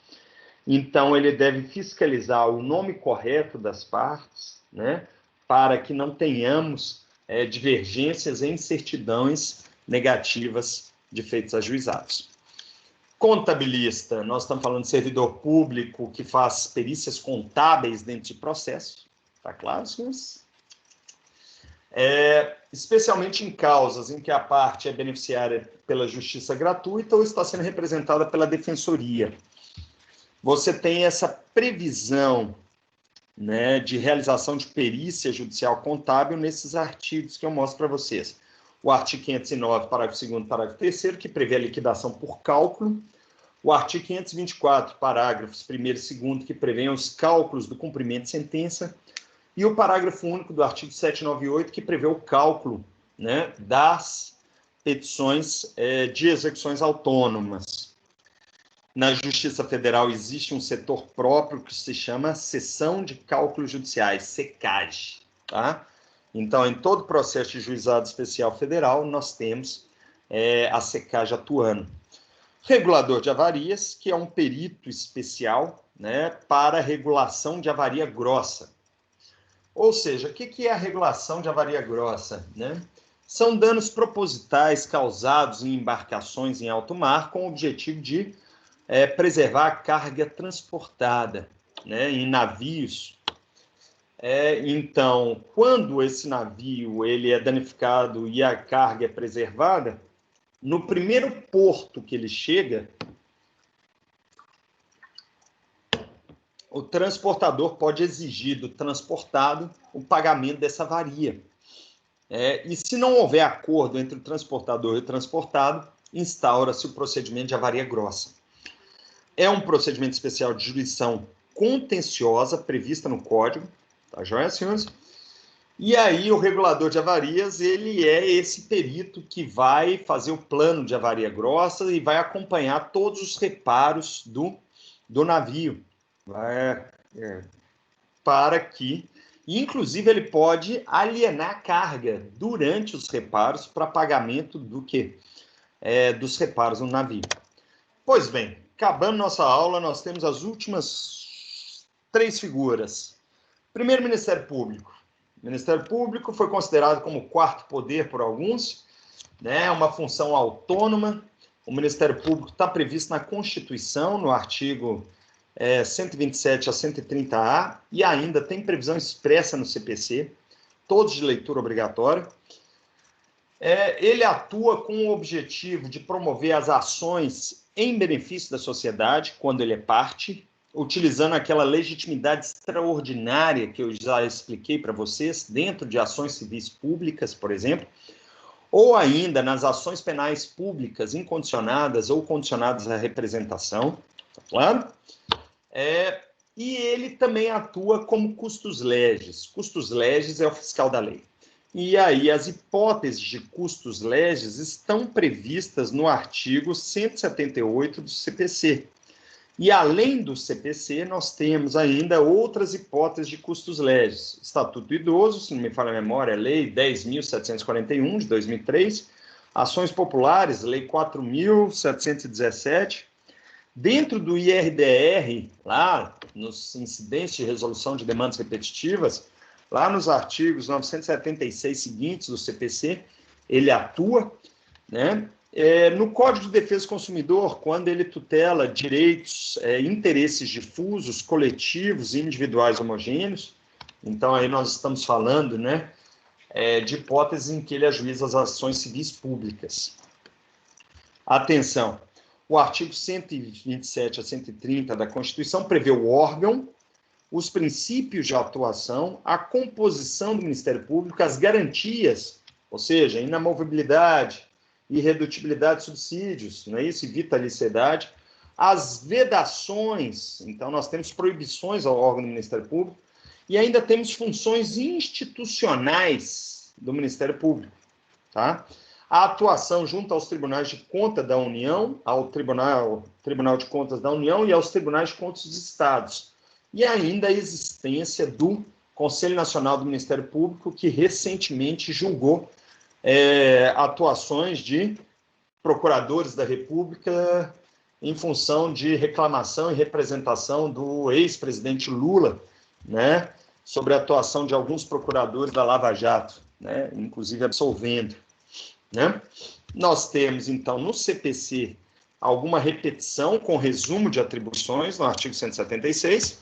A: Então, ele deve fiscalizar o nome correto das partes, né, para que não tenhamos divergências em certidões negativas de feitos ajuizados. Contabilista, nós estamos falando de servidor público que faz perícias contábeis dentro de processo. Está claro, senhores? Especialmente em causas em que a parte é beneficiária pela justiça gratuita ou está sendo representada pela defensoria. Você tem essa previsão, né, de realização de perícia judicial contábil nesses artigos que eu mostro para vocês. O artigo 509, parágrafo 2º, parágrafo 3º, que prevê a liquidação por cálculo. O artigo 524, parágrafos 1º e 2º, que prevê os cálculos do cumprimento de sentença. E o parágrafo único do artigo 798, que prevê o cálculo, né, das petições de execuções autônomas. Na Justiça Federal existe um setor próprio que se chama Seção de Cálculos Judiciais, SECAG, tá? Então, em todo processo de juizado especial federal, nós temos a SECAG atuando. Regulador de avarias, que é um perito especial, né, para regulação de avaria grossa. Ou seja, o que é a regulação de avaria grossa, né? São danos propositais causados em embarcações em alto mar com o objetivo de preservar a carga transportada, né, em navios. Então, quando esse navio ele é danificado e a carga é preservada, no primeiro porto que ele chega, o transportador pode exigir do transportado o pagamento dessa avaria. E se não houver acordo entre o transportador e o transportado, instaura-se o procedimento de avaria grossa. É um procedimento especial de jurisdição contenciosa prevista no Código, tá joia, senhores? E aí o regulador de avarias, ele é esse perito que vai fazer o plano de avaria grossa e vai acompanhar todos os reparos do navio. Para que, inclusive, ele pode alienar a carga durante os reparos para pagamento do quê? Dos reparos no navio. Pois bem, acabando nossa aula, nós temos as últimas 3 figuras. Primeiro, Ministério Público. O Ministério Público foi considerado como o quarto poder por alguns, né? Uma função autônoma. O Ministério Público está previsto na Constituição, no artigo 127 a 130A, e ainda tem previsão expressa no CPC, todos de leitura obrigatória. Ele atua com o objetivo de promover as ações em benefício da sociedade, quando ele é parte, utilizando aquela legitimidade extraordinária que eu já expliquei para vocês, dentro de ações civis públicas, por exemplo, ou ainda nas ações penais públicas incondicionadas ou condicionadas à representação, tá claro? E ele também atua como custos legis. Custos legis é o fiscal da lei. E aí as hipóteses de custos legis estão previstas no artigo 178 do CPC. E além do CPC, nós temos ainda outras hipóteses de custos legis. Estatuto do Idoso, se não me falha a memória, Lei 10.741, de 2003. Ações populares, Lei 4.717. Dentro do IRDR, lá nos incidentes de resolução de demandas repetitivas, lá nos artigos 976 seguintes do CPC, ele atua, né? No Código de Defesa do Consumidor, quando ele tutela direitos, interesses difusos, coletivos e individuais homogêneos, então aí nós estamos falando, né, de hipóteses em que ele ajuiza as ações civis públicas. Atenção, o artigo 127 a 130 da Constituição prevê o órgão, os princípios de atuação, a composição do Ministério Público, as garantias, ou seja, inamovibilidade, irredutibilidade de subsídios, não é isso? E vitaliciedade, as vedações, então nós temos proibições ao órgão do Ministério Público, e ainda temos funções institucionais do Ministério Público, tá? A atuação junto aos tribunais de conta da União, ao Tribunal de Contas da União e aos tribunais de contas dos estados. E ainda a existência do Conselho Nacional do Ministério Público, que recentemente julgou atuações de procuradores da República em função de reclamação e representação do ex-presidente Lula, né, sobre a atuação de alguns procuradores da Lava Jato, né, inclusive absolvendo. Né? Nós temos, então, no CPC, alguma repetição com resumo de atribuições no artigo 176.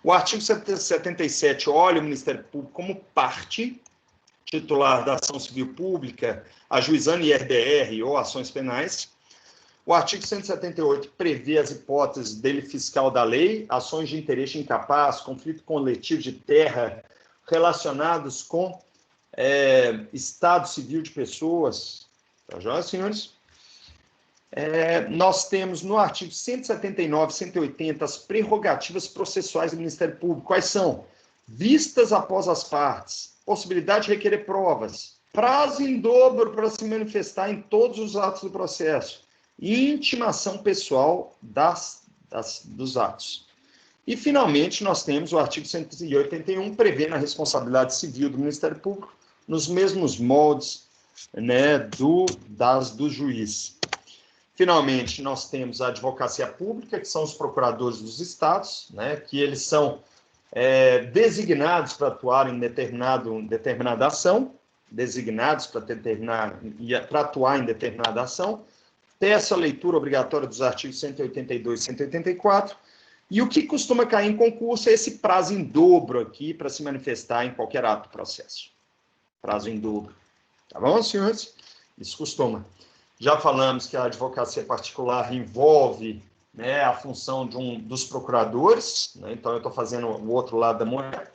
A: O artigo 177 olha o Ministério Público como parte titular da ação civil pública, ajuizando IRDR ou ações penais. O artigo 178 prevê as hipóteses dele fiscal da lei, ações de interesse incapaz, conflito coletivo de terra, relacionados com estado civil de pessoas. Tá joia, senhores? Nós temos no artigo 179 e 180 as prerrogativas processuais do Ministério Público. Quais são? Vistas após as partes, possibilidade de requerer provas, prazo em dobro para se manifestar em todos os atos do processo e intimação pessoal dos atos. E, finalmente, nós temos o artigo 181, prevendo a responsabilidade civil do Ministério Público nos mesmos moldes, né, do juiz. Finalmente, nós temos a advocacia pública, que são os procuradores dos estados, né, que eles são designados para atuar em determinada ação, designados para atuar em determinada ação. Peço a leitura obrigatória dos artigos 182 e 184, e o que costuma cair em concurso é esse prazo em dobro aqui para se manifestar em qualquer ato do processo. Prazo em dobro. Tá bom, senhores? Isso costuma. Já falamos que a advocacia particular envolve, né, a função dos procuradores, né? Então eu estou fazendo o outro lado da moeda,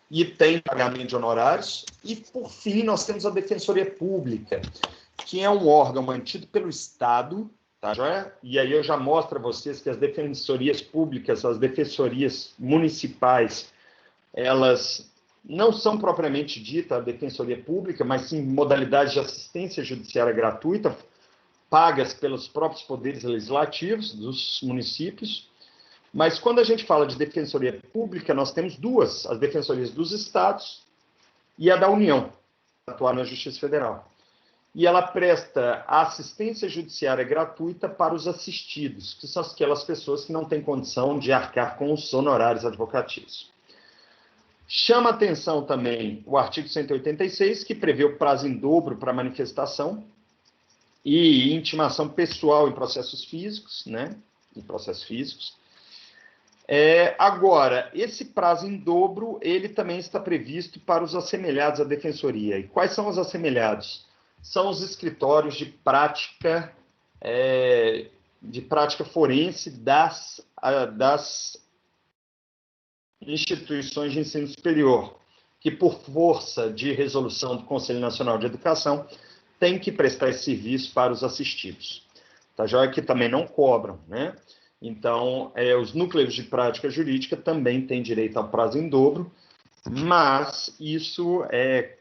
A: e tem pagamento de honorários. E, por fim, nós temos a Defensoria Pública, que é um órgão mantido pelo Estado, tá, joia? E aí eu já mostro a vocês que as defensorias públicas, as defensorias municipais, elas não são propriamente dita a defensoria pública, mas sim modalidades de assistência judiciária gratuita, pagas pelos próprios poderes legislativos dos municípios. Mas quando a gente fala de defensoria pública, nós temos duas, as defensorias dos estados e a da União, atuar na Justiça Federal. E ela presta assistência judiciária gratuita para os assistidos, que são aquelas pessoas que não têm condição de arcar com os honorários advocatícios. Chama atenção também o artigo 186, que prevê o prazo em dobro para manifestação e intimação pessoal em processos físicos, né? Em processos físicos. Agora, esse prazo em dobro, ele também está previsto para os assemelhados à defensoria. E quais são os assemelhados? São os escritórios de prática forense das instituições de ensino superior, que, por força de resolução do Conselho Nacional de Educação, tem que prestar esse serviço para os assistidos. Tá joia? Que também não cobram, né? Então, os núcleos de prática jurídica também têm direito ao prazo em dobro, mas isso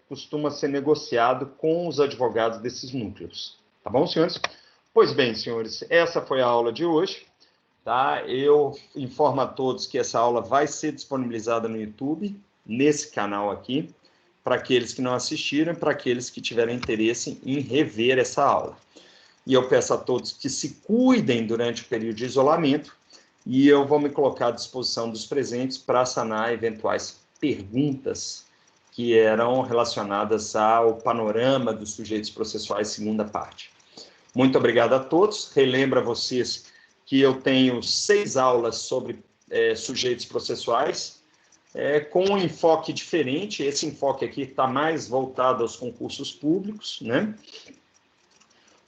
A: costuma ser negociado com os advogados desses núcleos. Tá bom, senhores? Pois bem, senhores, essa foi a aula de hoje. Tá? Eu informo a todos que essa aula vai ser disponibilizada no YouTube, nesse canal aqui, para aqueles que não assistiram, para aqueles que tiverem interesse em rever essa aula. E eu peço a todos que se cuidem durante o período de isolamento, e eu vou me colocar à disposição dos presentes para sanar eventuais perguntas que eram relacionadas ao panorama dos sujeitos processuais, segunda parte. Muito obrigado a todos. Relembro a vocês que eu tenho 6 aulas sobre sujeitos processuais, com um enfoque diferente. Esse enfoque aqui está mais voltado aos concursos públicos, né?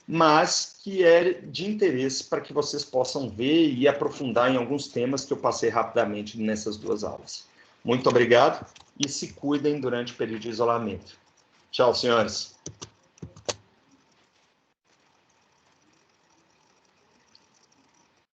A: Mas que é de interesse para que vocês possam ver e aprofundar em alguns temas que eu passei rapidamente nessas 2 aulas. Muito obrigado e se cuidem durante o período de isolamento. Tchau, senhores.